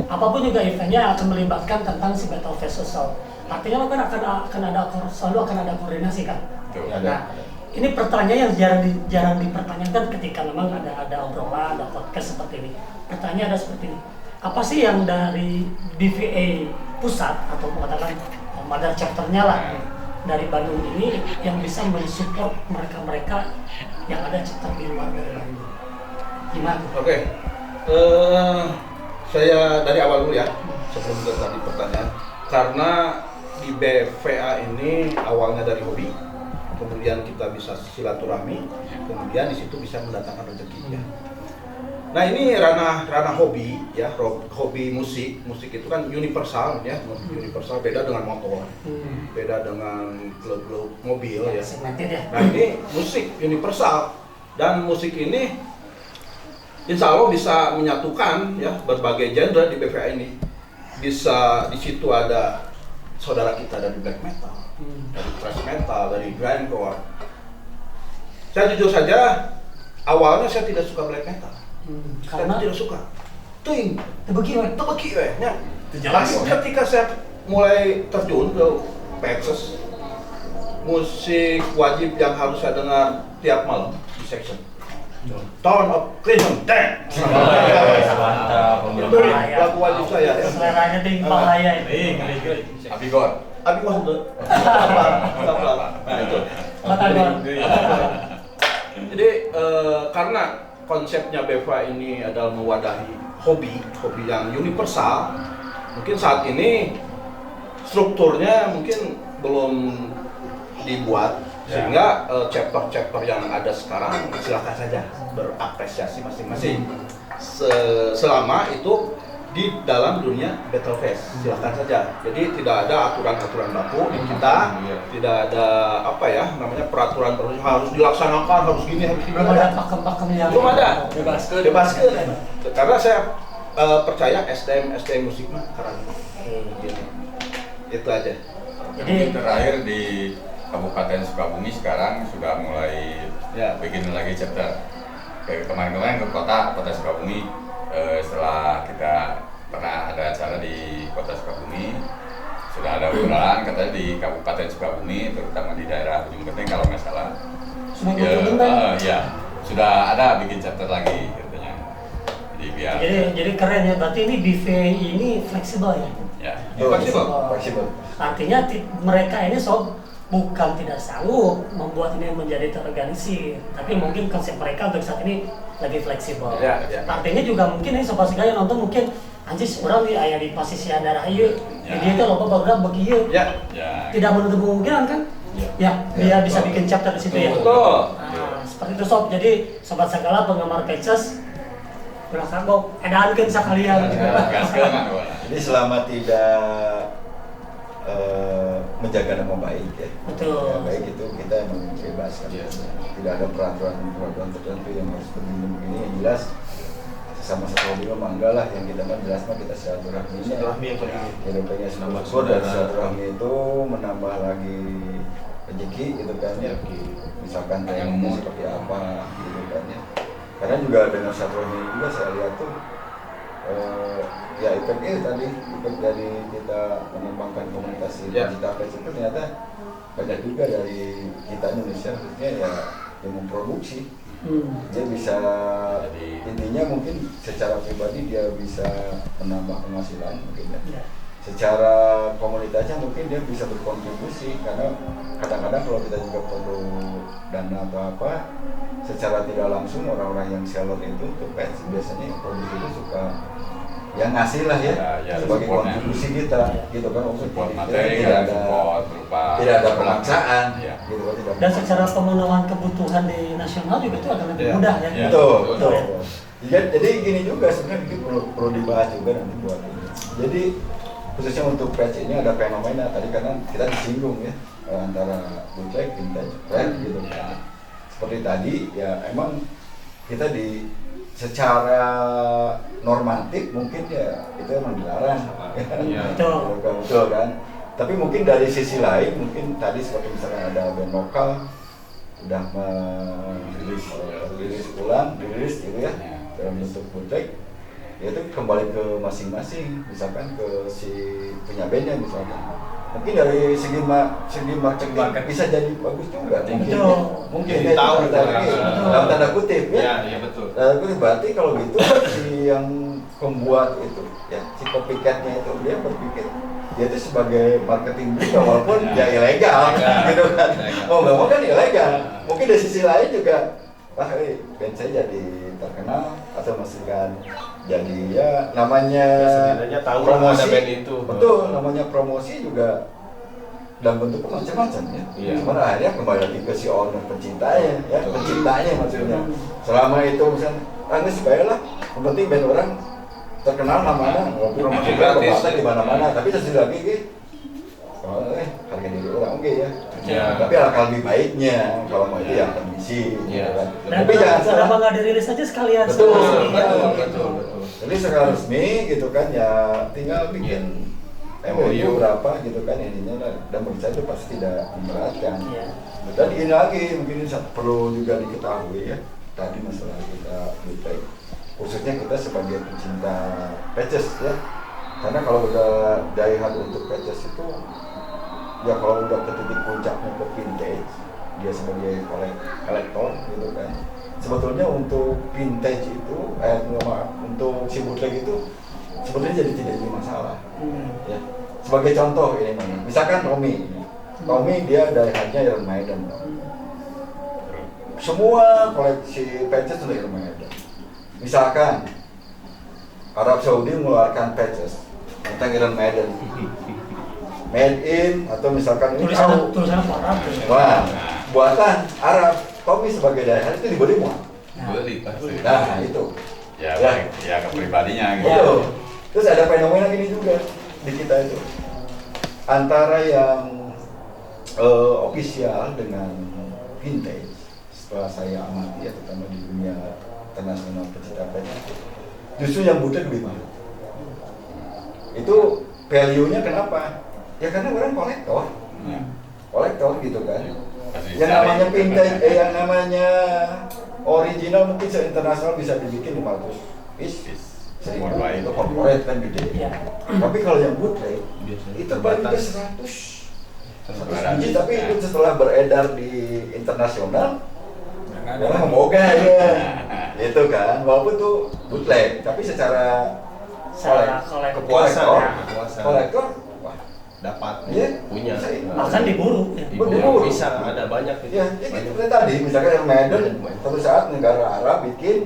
apapun juga eventnya akan melibatkan tentang si Battle Fest Assault. Artinya kan selalu akan ada koordinasi kan. Tuh. Nah ini pertanyaan yang jarang dipertanyakan ketika memang ada obrolan, ada podcast seperti ini. Pertanyaan ada seperti ini. Apa sih yang dari BVA pusat atau mengatakan ada chapternya lah dari Bandung ini yang bisa mensupport mereka yang ada chapter di luar dari Bandung? Gimana? Oke. Saya dari awal dulu ya, sebelum ke tadi pertanyaan. Karena di BVA ini awalnya dari hobi, kemudian kita bisa silaturahmi, kemudian di situ bisa mendatangkan rezeki ya. Nah ini ranah hobi ya, hobi musik itu kan universal ya, universal beda dengan motor, beda dengan klub mobil ya. Segmented ya. Nah ini musik universal dan musik ini insya Allah bisa menyatukan ya berbagai genre di BVA ini. Bisa di situ ada saudara kita dari black metal, dari thrash metal, dari grindcore. Saya jujur saja awalnya saya tidak suka black metal. Saya Karena tidak suka. Ting, tebeki we. tebeki we nya. jelas. Tapi ketika saya mulai terjun ke Texas, musik wajib yang harus saya dengar tiap malam di section. Town of Crimson Dead. Mantap. Itu lagu wajib saya. ya. Seleranya ting bahaya ini. Abigor. Abi masuk dulu. Apa? Nah itu. Batagor. Jadi karena konsepnya BEVA ini adalah mewadahi hobi yang universal, mungkin saat ini strukturnya mungkin belum dibuat Sehingga chapter-chapter yang ada sekarang silakan saja berapresiasi masing-masing. Selama itu di dalam dunia Battle Fest, silakan saja. Jadi tidak ada aturan-aturan baku di kita, tidak ada apa ya namanya peraturan harus dilaksanakan, harus gini, harus gini. Belum ada pakem-pakemnya. Belum ada. Bebaskan. Karena saya percaya STM musik mah keren. Gitu. Itu aja. Jadi terakhir di Kabupaten Sukabumi sekarang sudah mulai bikin lagi chapter. Kayak kemarin-kemarin ke kota Sukabumi, setelah kita pernah ada acara di kota Sukabumi, sudah ada obrolan katanya di Kabupaten Sukabumi, terutama di daerah Ujung Genteng kalau nggak salah. Sudah ada bikin chapter lagi katanya. Jadi biar. Jadi keren ya. Berarti ini BV ini fleksibel ya. Ya. Fleksibel. Artinya mereka ini bukan tidak sanggup membuat ini menjadi terorganisir, tapi mungkin konsep mereka untuk saat ini lebih fleksibel. Artinya juga mungkin ini sobat segala yang nonton mungkin anjis orang di ayah di posisi ada rayu, jadi itu loba program begitu. Tidak menutup kemungkinan kan? Biar bisa bikin chapter di situ ya. Nah, seperti itu sob. Jadi sobat segala penggemar Patches udah kagok, edaankeun sakalian. Jadi selama tidak menjaga nama baik ya. Betul. Ya, baik itu kita emang bebas kan. Tidak ada peraturan tertentu yang harus begini yang jelas sama satu hobi mah enggak lah, yang kita kan jelas mah kita silaturahmi yang penting. Kita pengen syukur dan silaturahmi itu menambah lagi rezeki gitu kan ya. Misalkan tayangnya seperti apa gitu kan ya. Karena juga dengan silaturahmi juga saya lihat tuh efek dari kita mengembangkan komunikasi digital itu ternyata banyak juga dari kita Indonesia khususnya yang memproduksi. Dia bisa intinya mungkin secara pribadi dia bisa menambah penghasilan mungkin ya. Secara komunitasnya mungkin dia bisa berkontribusi karena kadang-kadang kalau kita juga perlu dana atau apa, secara tidak langsung orang-orang yang seller itu untuk pets biasanya yang produksi itu suka yang ngasih lah ya sebagai kontribusi kita gitu kan, tidak ada pemaksaan gitu kan, dan secara pemenuhan kebutuhan di nasional juga itu akan lebih mudah ya. Betul. Jadi gini juga sebenarnya perlu dibahas juga nanti buat ini. Jadi khususnya untuk patch ini ada fenomena tadi karena kita disinggung ya antara bootleg, vintage, trend gitu kan. Seperti tadi ya emang kita secara normatif mungkin ya itu emang dilarang. Betul kan. Tapi mungkin dari sisi lain mungkin tadi seperti misalnya ada band lokal udah merilis ulang gitu ya dalam bentuk bootleg, ya itu kembali ke masing-masing, misalkan ke si punya bandnya misalkan. Mungkin dari segi marketing bisa jadi bagus juga. Mungkin ya, tahu dalam tanda kutip ya. Iya betul. Kutip berarti kalau gitu si yang pembuat itu ya si copycatnya itu dia berpikir dia itu sebagai marketing juga walaupun ya ilegal gitu kan. Nggak mau kan ilegal. Mungkin dari sisi lain juga band saya jadi terkenal atau masih kan jadi ya namanya promosi ada band itu. Betul, namanya promosi juga dalam bentuk macam-macam ya. Cuman akhirnya kembali lagi ke si owner pencintanya ya, pencintanya maksudnya. Selama itu misalnya sebaiklah yang penting band orang terkenal namanya promosi gratis di mana-mana, tapi satu lagi harga diri orang ya. Tapi alangkah lebih baiknya kalau mau itu ya permisi. Tapi jangan kenapa nggak dirilis aja sekalian. Betul. Jadi secara resmi gitu kan ya tinggal bikin MOU berapa gitu kan ininya dan menurut saya itu pasti tidak memberatkan. Dan ini lagi mungkin perlu juga diketahui ya tadi masalah kita bootleg, khususnya kita sebagai pecinta patches ya. Karena kalau udah diehard untuk patches itu ya kalau udah ke titik puncaknya ke vintage, dia sebagai kolektor gitu kan. Sebetulnya untuk vintage itu, untuk si bootleg itu sebetulnya jadi tidak jadi masalah. Ya. Sebagai contoh ini, misalkan Tommy dia diehardnya Iron Maiden. Semua koleksi patches sudah Iron Maiden. Misalkan Arab Saudi mengeluarkan patches tentang Iron Maiden. Made in atau misalkan ini tulisannya Arab. Wah, buatan Arab, Tommy sebagai daya itu dibeli muat. Beli pasti. Nah itu. Ya, Ya. baik. Ya ke pribadinya gitu. Betul. Terus ada fenomena gini juga di kita itu antara yang official dengan vintage. Setelah saya amati ya, terutama di dunia internasional pecinta vintage, justru yang bootleg lebih mahal. Itu value-nya kenapa? Ya karena orang kolektor, kolektor gitu kan. Pasti Yang cari. namanya vintage, yang namanya original mungkin se-internasional bisa dibikin 500 piece. Worldwide. Itu corporate kan gede. Ya. Tapi kalau yang bootleg Biasanya itu baru ke terbatas. 100 biji, tapi itu setelah beredar di internasional orang memoga ya. Itu kan, walaupun tuh bootleg, tapi secara Kolektor. kolektor, wah, dapat iya, punya bisa ini. Bahkan diburu. Ya. Diburu. bisa ada banyak itu. Ya, ya gitu seperti tadi, misalkan yang Medan, suatu saat negara Arab bikin,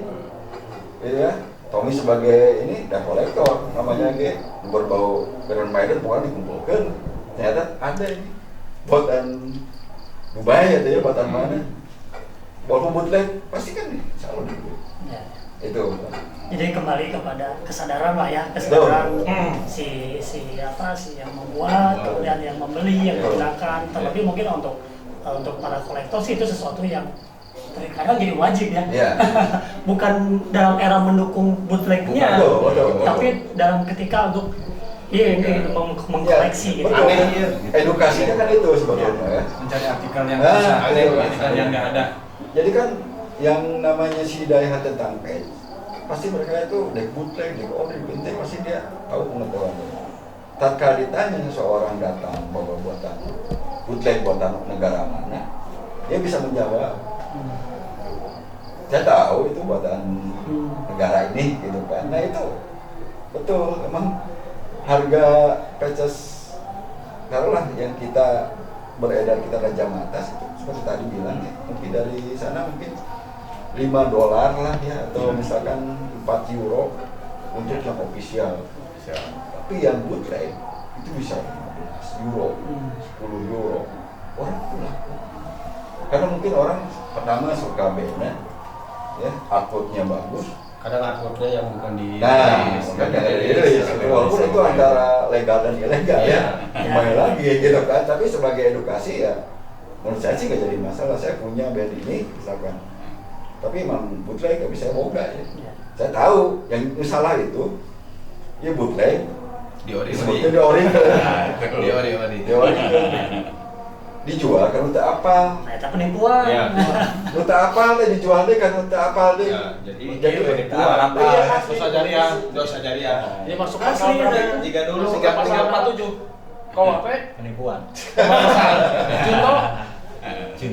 gitu ya, Tommy sebagai ini dan kolektor, namanya gitu, berbau Iron Maiden, pokoknya dikumpulkan, ternyata ada ini, buatan Dubai atau ya, buatan mana, walaupun bootleg, pasti kan nih, selalu dibeli. Ya. Itu. Jadi kembali kepada kesadaran lah ya, kesadaran Betul. si yang membuat, kemudian yang membeli, yang Betul. menggunakan. Terlebih mungkin untuk para kolektor sih itu sesuatu yang terkadang jadi wajib ya. Iya. Bukan dalam era mendukung bootlegnya, Betul, betul. tapi dalam ketika untuk ini mengkoleksi gitu. Betul. Aneh, iya. Edukasinya kan itu sebetulnya ya. Mencari artikel yang Ah, bisa, aneh, artikel yang nggak ada. Jadi kan yang namanya si daya tentang page, pasti mereka itu dek bootleg, dek ori, vintage, pasti dia tahu pengetahuannya. Tatkala ditanya seseorang datang bawa buatan bootleg buatan negara mana, dia bisa menjawab. Saya tahu itu buatan negara ini, gitu kan. Nah itu betul, emang harga patches taruhlah yang kita beredar kita Raja Matas itu seperti tadi bilang ya, mungkin dari sana mungkin $5 lah ya, atau misalkan 4 euro untuk yang official. Tapi yang bootleg itu bisa 15 euro, 10 euro. Orang pulang. Karena mungkin orang pertama suka bandnya, ya, artworknya bagus. Kadang artworknya yang bukan di Nah, walaupun itu antara legal dan ilegal ya, kembali lagi gitu kan. Tapi sebagai edukasi ya, menurut saya sih nggak jadi masalah. Saya punya band ini misalkan, tapi emang bootleg nggak bisa boga ya. Saya tahu yang salah itu, ya bootleg, disebutnya di ori, di ori dijual kan untuk apa? Nah, itu penipuan. Ya. Untuk apa deh dijual deh kan untuk apa deh? Ya, jadi penipuan. apa? Iya, Dosa jariah, dosa jariah. Ini masuk Asli, pasal berapa? ya. Jika dulu Pasal 47. Kau apa? Penipuan. Contoh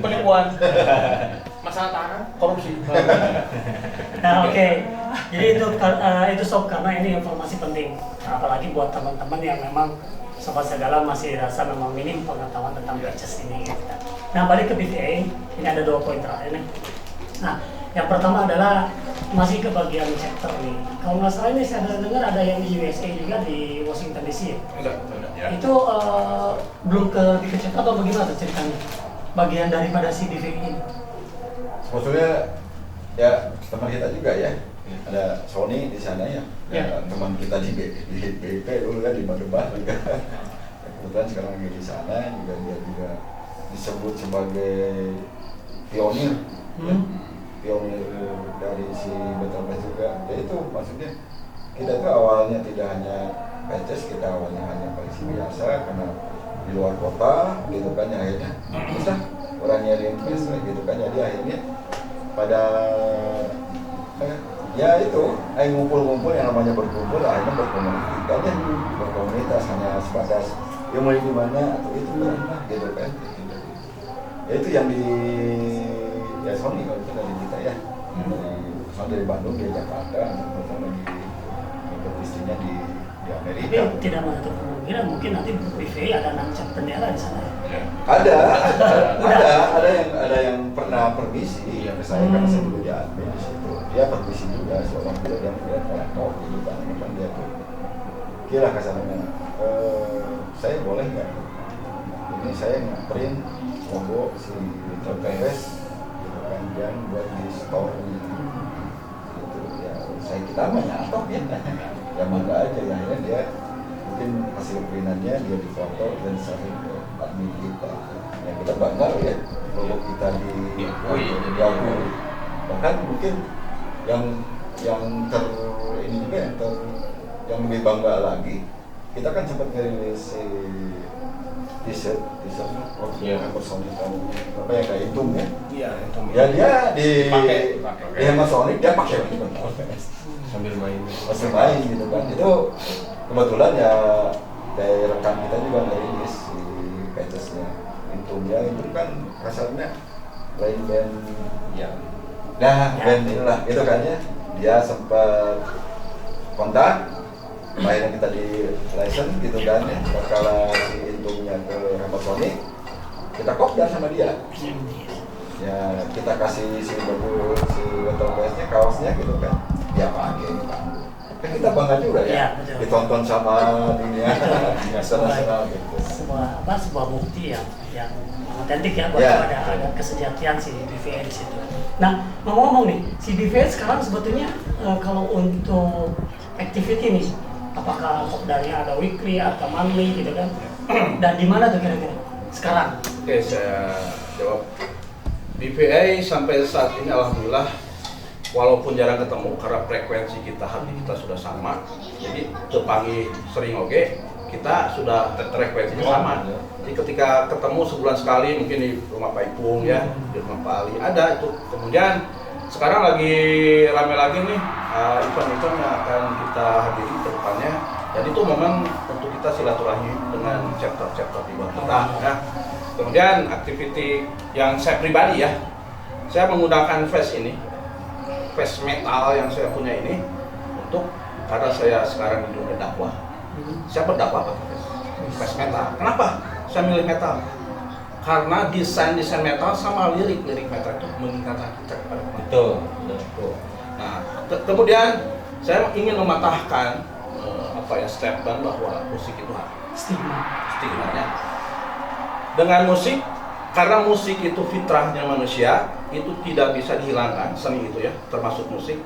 penipuan. masalah tanah, korupsi. Nah, oke. Jadi itu sob karena ini informasi penting. Apalagi buat teman-teman yang memang sobat segala masih rasa memang minim pengetahuan tentang batches ini. Gitu. Nah, balik ke BTA, ini ada 2 poin terakhir nih. Nah, yang pertama adalah masih ke bagian chapter nih. Kalau nggak salah ini saya dengar ada yang di USA juga di Washington DC ya. Enggak, ya. Itu belum lebih ke chapter atau bagaimana tuh ceritanya? Bagian daripada si DV ini. Sebetulnya ya teman kita juga ya, ada Sony di sana ya, Ya. teman kita di BIP dulu kan di Madebah juga. Kebetulan sekarang lagi di sana juga, dia juga disebut sebagai pionir, ya. Pionir dari si Battle Pass juga. Ya itu maksudnya kita tuh awalnya tidak hanya patches, kita awalnya hanya koleksi biasa karena di luar kota gitu kan ya, akhirnya terus lah orang nyariin patch gitu kan, jadi akhirnya pada ya itu ngumpul-ngumpul yang namanya berkumpul, akhirnya berkomunitas ya, berkomunitas hanya sebatas ya mau di mana atau itu lah gitu kan. Ya itu yang di ya Sony kalau itu dari kita ya, dari Bandung di Jakarta, sama di istrinya di Amerika. Tapi tidak menutup kemungkinan mungkin nanti BVI ada nancap bendera di sana. Ya. Ada yang pernah permisi ya ke saya karena saya dulu di admin di situ. Dia permisi juga seorang dia melihat kolektor gitu kan, memang dia tuh kira kasarnya saya boleh nggak ini saya nge-print Kongo si Tropes gitu kan dia buat di store gitu ya saya kita banyak apa ya mangga aja ya akhirnya dia mungkin hasil printannya dia difoto dan sharing ke admin kita ya kita bangga ya logo kita diakui bahkan mungkin yang ini juga yang lebih bangga lagi kita kan sempat ngerilis si t-shirt Hammersonic apa ya kayak Intum ya Iya, itu. ya dia di Pakai. di Hammersonic dia pakai Sambil main. masih main gitu kan itu kebetulan ya dari rekan kita juga ngerilis si patchesnya Intum ya itu kan kasarnya lain band Iya. nah band inilah gitu kan ya dia sempat kontak akhirnya kita di license gitu kan ya kalau si Intumnya ke Hammersonic kita kopdar sama dia ya kita kasih si baju si Battle Quest-nya kaosnya gitu kan ya pakai kan kita bangga juga Iya, ya betul. ditonton sama dunia internasional gitu sebuah bukti yang otentik ya bahwa Ya. ada kesejatian si BVA di situ. Nah, ngomong-ngomong nih, si BVA sekarang sebetulnya kalau untuk activity nih, apakah kopdarnya ada weekly atau monthly gitu kan? Dan di mana tuh kira-kira sekarang? Oke, saya jawab. BVA sampai saat ini alhamdulillah walaupun jarang ketemu karena frekuensi kita hati kita sudah sama. Jadi tepangi sering oke, kita sudah frekuensinya sama. Jadi ketika ketemu sebulan sekali mungkin di rumah Pak Ipung ya, di rumah Pak Ali ada itu. Kemudian sekarang lagi rame lagi nih event-event yang akan kita hadiri ke depannya. Dan itu momen untuk kita silaturahmi dengan chapter-chapter di bawah kita. Ya. Kemudian aktiviti yang saya pribadi ya, saya menggunakan face ini, face metal yang saya punya ini untuk karena saya sekarang di dunia dakwah. Saya berdakwah pakai face metal. Kenapa saya milih metal? Karena desain metal sama lirik metal itu mengingatkan kita kepada Tuhan. Betul. Nah, kemudian saya ingin mematahkan statement bahwa musik itu stigmanya. Dengan musik, karena musik itu fitrahnya manusia, itu tidak bisa dihilangkan seni itu ya, termasuk musik.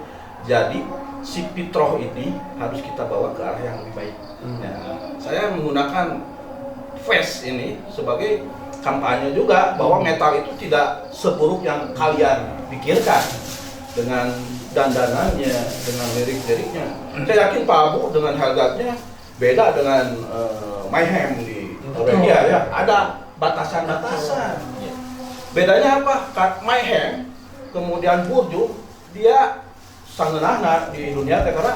Jadi si fitrah ini harus kita bawa ke arah yang lebih baik. Ya, saya menggunakan face ini sebagai kampanye juga bahwa metal itu tidak seburuk yang kalian pikirkan dengan dandanannya, dengan lirik-liriknya. Saya yakin Pak Abu dengan Helgatnya beda dengan Mayhem di Norwegia ya. Ada batasan-batasan. Bedanya apa? Mayhem kemudian Burju dia sangenahna di dunia teh karena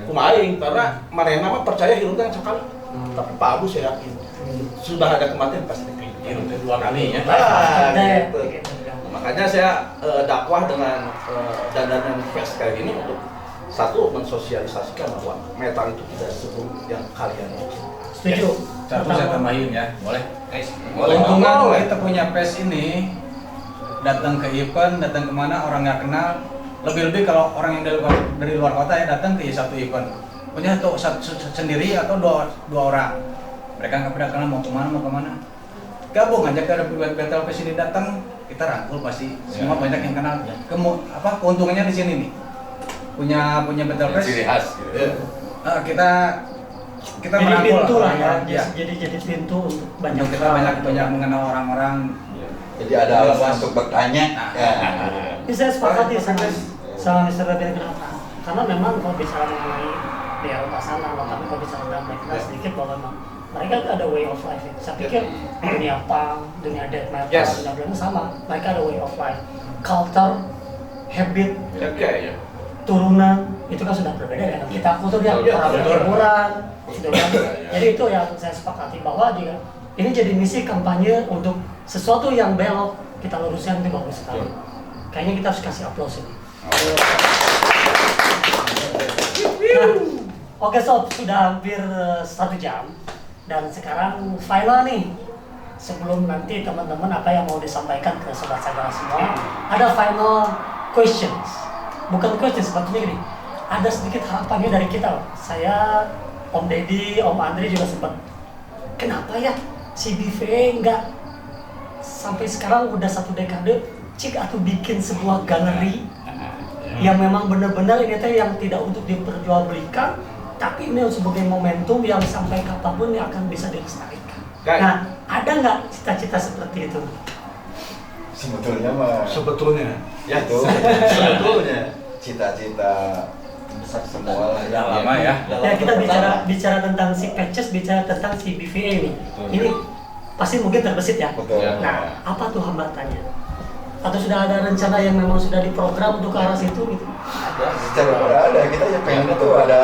kumaing karena marena mah percaya hirutang sekali. Tapi Pak Abu saya yakin sudah ada kematian pasti Hirup dua kali ya. Gitu. Makanya saya dakwah dengan dandanan face kayak gini untuk satu mensosialisasikan bahwa metal itu tidak seburuk yang kalian pikir. Setuju. Satu saya tambahin ya, boleh? Boleh. Keuntungan Boleh. kita punya PES ini datang ke event, datang kemana orang nggak kenal. Lebih-lebih kalau orang yang dari luar kota ya datang ke satu event, punya tuh sendiri atau dua orang. Mereka nggak pernah kenal mau kemana. Gabung aja ke Battle PES ini datang, kita rangkul pasti semua banyak yang kenal. Keuntungannya di sini nih. Punya Battle PES. Ciri khas gitu. Kita Jadi merangkul pintu lah orang-orang, ya. Jadi pintu untuk banyak Untuk kita banyak mengenal orang-orang. jadi ada alasan untuk bertanya ya. Ini saya sepakati sama Mr. Rabin kenapa? Karena memang kalau bicara mengenai di Eropa sana, tapi kalau bicara dalam kita sedikit bahwa memang mereka itu ada way of life. Saya pikir dunia punk, dunia death metal, Yes. dunia blues sama. Mereka ada way of life, culture, habit, Oke ya. turunan itu kan sudah berbeda dengan kita kulturnya orang hiburan gitu kan. Jadi itu yang saya sepakati bahwa dia ini jadi misi kampanye untuk sesuatu yang belok kita luruskan itu bagus sekali. Kayaknya kita harus kasih aplaus ini. Nah, oke sob, sudah hampir 1 jam dan sekarang final nih. Sebelum nanti teman-teman apa yang mau disampaikan ke sobat sagala semua, ada final questions. Bukan questions, sebetulnya gini, ada sedikit harapannya dari kita. Saya, Om Deddy, Om Andri juga sempat, kenapa ya si BVA nggak sampai sekarang udah 1 dekade Cik atau bikin sebuah galeri yang memang benar-benar ini teh yang tidak untuk diperjualbelikan, tapi ini sebagai momentum yang sampai kapanpun yang akan bisa dilestarikan. Nah, ada nggak cita-cita seperti itu? Sebetulnya mah ya itu sebetulnya cita-cita besar semua lah ya. Lama ya. Ya kita bicara tentang si Patches, bicara tentang si BVA ini. Ini pasti mungkin terbesit ya. Betul. Nah, apa tuh hambatannya? Atau sudah ada rencana yang memang sudah diprogram untuk ke arah situ gitu? Secara ada, kita ya pengen itu ada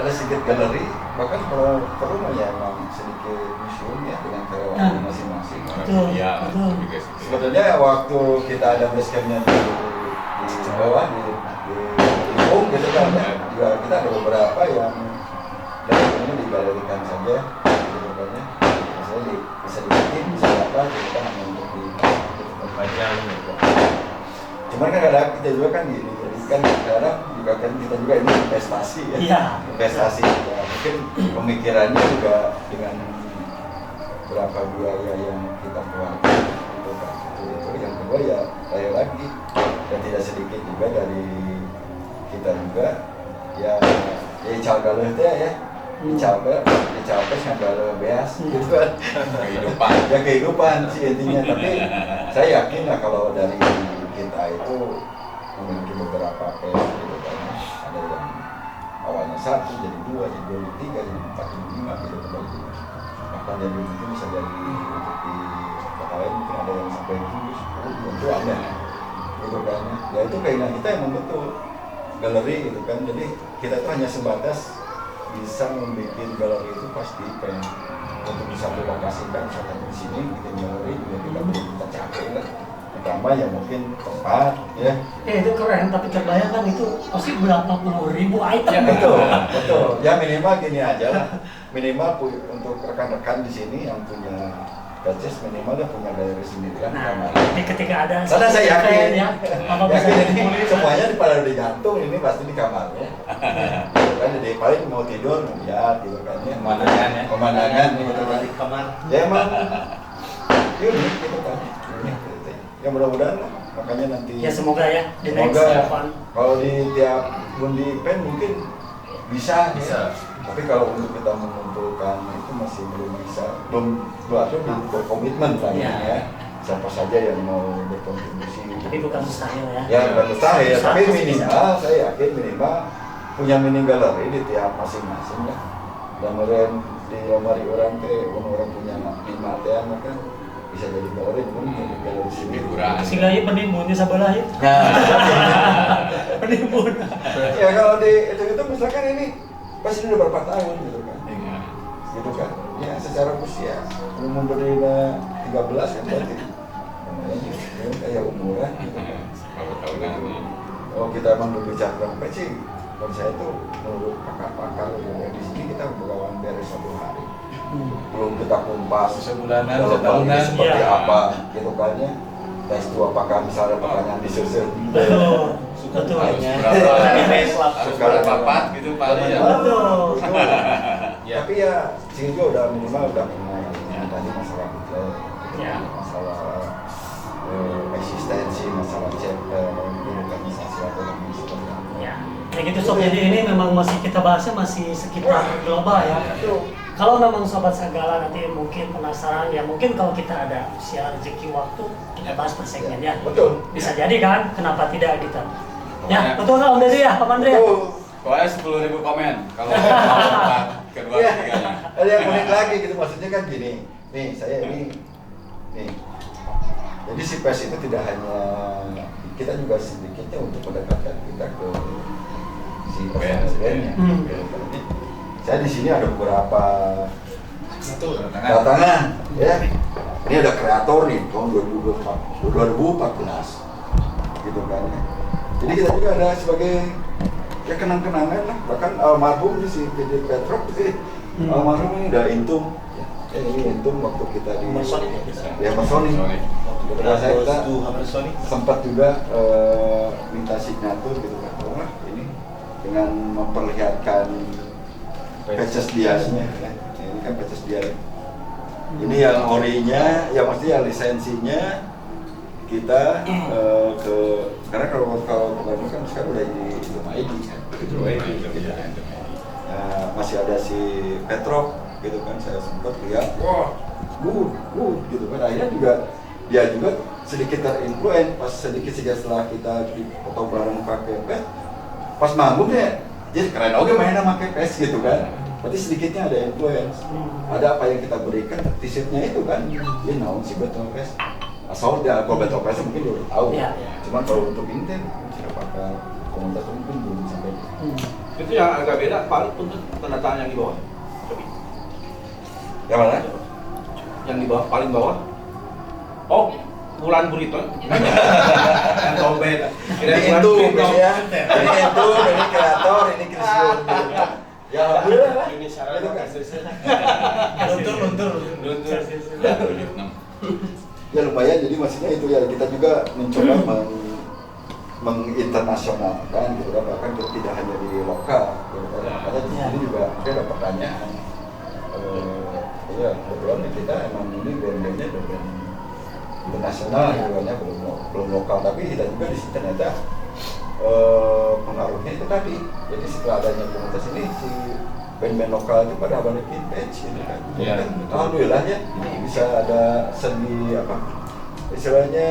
sedikit galeri, bahkan kalau perlu mah ya emang sedikit museum ya dengan karyawan masing-masing. Betul, Iya, betul. Sebetulnya waktu kita ada base campnya di bawah di Ipung gitu kan, juga kita ada beberapa yang dari ini digalerikan saja, gitu kan ya. Misalnya bisa dibikin, bisa apa, gitu kan hanya untuk dipajang gitu. Cuman kan kadang kita juga kan gini, jadi kan kadang juga kan kita juga ini investasi ya, Iya. investasi ya. Mungkin pemikirannya juga dengan berapa biaya yang kita keluarkan gitu kan. Itu yang kedua ya saya lagi dan tidak sedikit juga dari kita juga ya calgaleh teh ya dicapres nggak beas gitu kan Kehidupan. ya kehidupan sih intinya, tapi saya yakin lah kalau dari kita itu memiliki beberapa pes gitu kan, ada yang awalnya 1 jadi 2 jadi 2 jadi 3 jadi 4 jadi 5 gitu kembali, bahkan jadi mungkin bisa jadi untuk di kota lain mungkin ada yang sampai 7, 10 itu ada gitu kan ya. Itu keinginan kita yang betul galeri gitu kan, jadi kita itu hanya sebatas bisa membuat galeri itu pasti pengen untuk di satu lokasi kan, misalkan di sini bikin galeri juga kita belum kita capai lah, pertama ya mungkin tempat ya. Itu keren, tapi terbayangkan itu pasti berapa puluh ribu item. Ya, betul ya, minimal gini aja lah, minimal untuk rekan-rekan di sini yang punya Patches minimal dia punya galeri sendiri kan. Nah, jadi ketika ada karena saya yakin ya, apa bisa yakin ini ditulis semuanya pada digantung ini pasti di kamarnya kan, jadi paling mau tidur ya tidur kan ya, pemandangan gitu kan di kamar. ya emang unik gitu kan, unik gitu. Ya mudah-mudahan lah, makanya nanti ya semoga ya di next semoga depan. kalau di tiap bundi pen mungkin bisa. Tapi kalau untuk kita mengumpulkan itu masih belum bisa, belum berkomitmen lagi ya. Siapa saja yang mau berkontribusi. Tapi bukan mustahil ya. Ya bukan mustahil, tapi Pasti minimal saya yakin minimal punya mini galeri di tiap masing-masing ya. Dan orang di lemari orang orang punya 5 teh maka bisa jadi galeri, mungkin jadi galeri sendiri. Sehingga ini penimbunnya sebelah ya. Penimbun. Ya kalau di itu misalkan ini pasti udah berapa tahun gitu kan. Gitu kan. Ya secara usia umur berdiri 13 kan berarti. Namanya gitu, kayak umuran gitu kan. Berapa tahun lagi? Oh kita emang berbicara tentang sih. Dan saya tuh menurut pakar-pakar di sini kita bakalan beres 1 hari. Belum kita kumpas Sebulanan, dalam hal ini setahunan, seperti ya. apa gitu kan ya. Tes itu apakah misalnya pertanyaan disusun. Betul. Betul. Harus berapa part gitu Pak Ali ya? Betul. Ya. Tapi ya sini juga udah minimal udah mengenai tadi masalah budget, Ya. masalah eksistensi, masalah chapter, organisasi atau lebih seperti apa. Ya. Kayak gitu sob, jadi ini memang masih kita bahasnya masih sekitar global ya. Kalau memang sobat Sagala nanti mungkin penasaran ya, mungkin kalau kita ada usia rezeki waktu kita bahas per segmen ya. Betul. Bisa jadi kan, kenapa tidak gitu. Ya, betul nggak Om Deddy ya, Pak Andre ya? Betul. Pokoknya 10.000 komen kalau mau kedua Iya. ketiganya. Ada yang unik lagi gitu, maksudnya kan gini. Nih, saya ini nih. Jadi si pers itu tidak hanya kita juga sedikitnya untuk mendekatkan kita ke si presidennya. Saya di sini ada beberapa datangan, ya. Ini ada kreator nih tahun 2014, gitu kan. Ya. Jadi kita juga ada sebagai ya kenang-kenangan lah. Bahkan almarhum si PJ Petrov sih, almarhum ini udah intum. Ya, ini intum waktu kita di ya Mersoni. Ketika saya kita sempat juga minta signatur gitu kan, wah ini dengan memperlihatkan Patches diasnya, ya. Ini kan Patches dia Ini yang orinya, yang maksudnya lisensinya kita karena kalau Bandung kan sekarang udah di ID kan, gitu kan. Nah, masih ada si Petrov gitu kan, saya sempat lihat, wah, good gitu kan. Akhirnya juga dia juga sedikit terinfluen pas sedikit saja setelah kita foto bareng pakai pes, pas manggung ya, jadi keren oke mainnya pakai pes gitu kan. Berarti sedikitnya ada influence, ada apa yang kita berikan, t-shirtnya itu kan, dia naon sih Battle Pes. Asal dia kalau Battle Pes mungkin dia udah tahu, cuman kalau untuk Inten, apakah komunitas mungkin belum sampai. Itu yang agak beda, paling untuk tanda tangan yang di bawah. Yang mana? Yang di bawah, paling bawah. Oh, Bulan Burito. Yang dompet. Ini itu ya, ini itu, ini kreator, ini Kristiun. Ya alhamdulillah. Ini syarat Itu kan. Luntur. Ya lumayan, jadi maksudnya itu ya kita juga mencoba menginternasionalkan gitu kan, bahkan tidak hanya di lokal gitu kan. Karena di sini juga ada pertanyaan. Ya kebetulan kita emang ini band-bandnya band internasional gitu kan ya, belum lokal, tapi kita juga di sini ternyata pengaruhnya itu tadi. Jadi setelah adanya komunitas ini si band-band lokal itu pada balik vintage gitu kan. Jadi kan alhamdulillah ya bisa ada seni apa istilahnya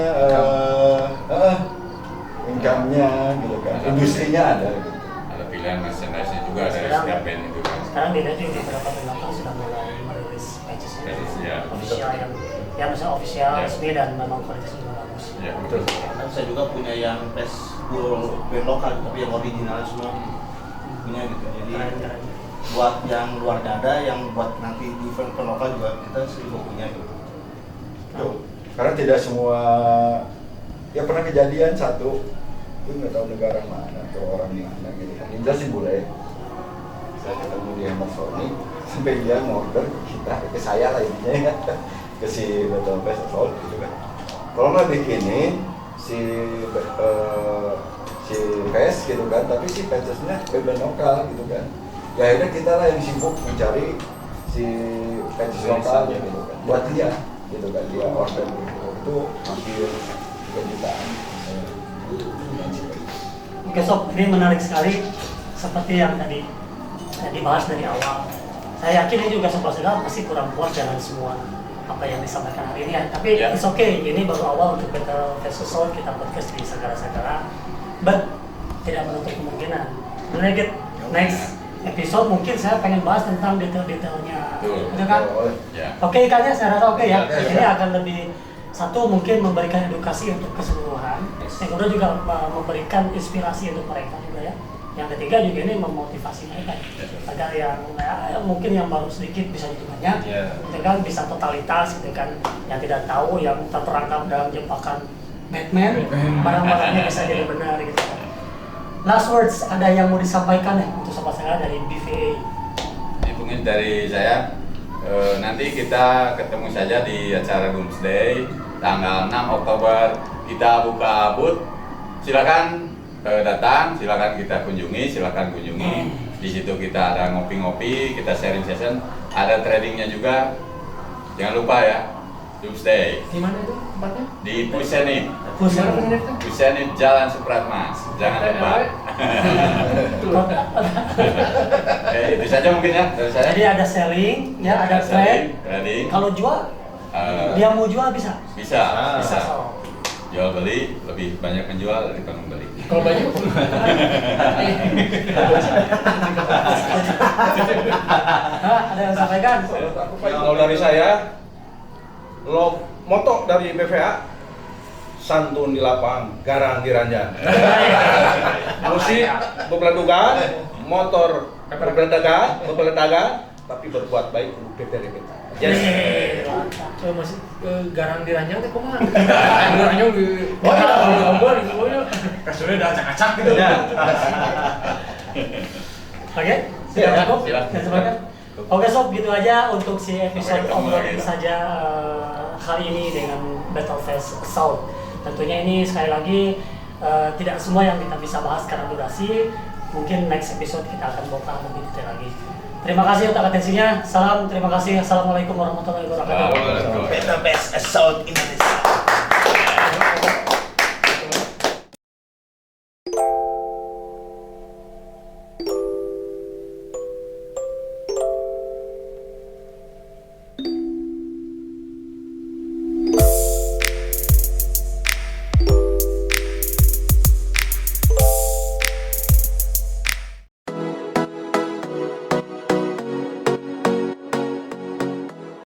income-nya gitu kan, industrinya ada gitu. Ada pilihan merchandise-nya juga dari setiap band itu kan. Sekarang di beberapa band lokal sudah mulai merilis patches-nya official yang misalnya official resmi dan memang kualitasnya juga bagus. Ya betul. Dan saya juga punya yang pes band lokal tapi yang original semua punya gitu. Jadi Keren. buat yang luar dada, yang buat nanti di event lokal juga kita sering punya gitu. Tuh. Karena tidak semua, ya pernah kejadian satu, itu nggak tahu negara mana atau orang mana gitu kan. Ini sih bule. Saya ketemu di Amazonic, sampai dia ngorder ke kita, ke saya lah intinya ya, ke si Battle Pes Assault gitu kan. Kalau nggak bikinin si Pes gitu kan, tapi si Pesnya band lokal gitu kan. Ya akhirnya kita lah yang sibuk mencari si Pes lokal gitu kan, buat dia gitu kan, dia order gitu. Itu hampir 3 jutaan. Oke Sob, ini menarik sekali seperti yang tadi dibahas dari awal. Saya yakin ini juga Sobat Segala pasti kurang puas dengan semua apa yang disampaikan hari ini ya. Tapi it's okay, ini baru awal untuk Battle Fest Assault, kita podcast di Sagara-Sagara. But tidak menutup kemungkinan. Next episode mungkin saya pengen bahas tentang detail-detailnya. Betul kan? Oke ikannya saya rasa oke ya. Ini akan lebih satu mungkin memberikan edukasi untuk keseluruhan. Yang kedua juga memberikan inspirasi untuk mereka juga ya. Yang ketiga juga ini memotivasi mereka agar yang mungkin yang baru sedikit bisa jadi banyak, gitu kan, bisa totalitas gitu kan, yang tidak tahu, yang terperangkap dalam jebakan Batman, barang-barangnya bisa jadi benar gitu kan. Last words, ada yang mau disampaikan ya untuk sobat saya dari BVA? Ini mungkin dari saya, nanti kita ketemu saja di acara Doomsday tanggal 6 Oktober. Kita buka booth, silakan datang, silakan kita kunjungi, Di situ kita ada ngopi-ngopi, kita sharing session, ada tradingnya juga. Jangan lupa ya, Doomsday. Di mana itu tempatnya? Di Pusenit. Pusenit. Jalan Supratmas. Jangan lupa. Itu saja mungkin ya dari saya. Jadi ada selling, ya ada trade. Trading. Kalau jual, dia mau jual bisa. Bisa. So. Jual beli lebih banyak menjual daripada membeli. Kalau banyak Ada yang sampaikan? Kalau dari saya, moto dari BVA, santun di lapang, garang di ranjang. Musik berbeledugan, motor berbeledagan, tapi berbuat baik untuk PPRP. Yes. Masih garang di ranjang teh kumaha? Ranjang di Kasurnya udah acak-acak gitu. Oke, sudah cukup? Silakan. Oke sob, gitu aja untuk si episode obrolan saja hari ini dengan Battle Fest Assault. Tentunya ini sekali lagi tidak semua yang kita bisa bahas karena durasi. Mungkin next episode kita akan bongkar lebih detail lagi. Terima kasih atas atensinya. Salam, terima kasih. Assalamualaikum warahmatullahi wabarakatuh. Waalaikumsalam. Beta Best Assault Indonesia.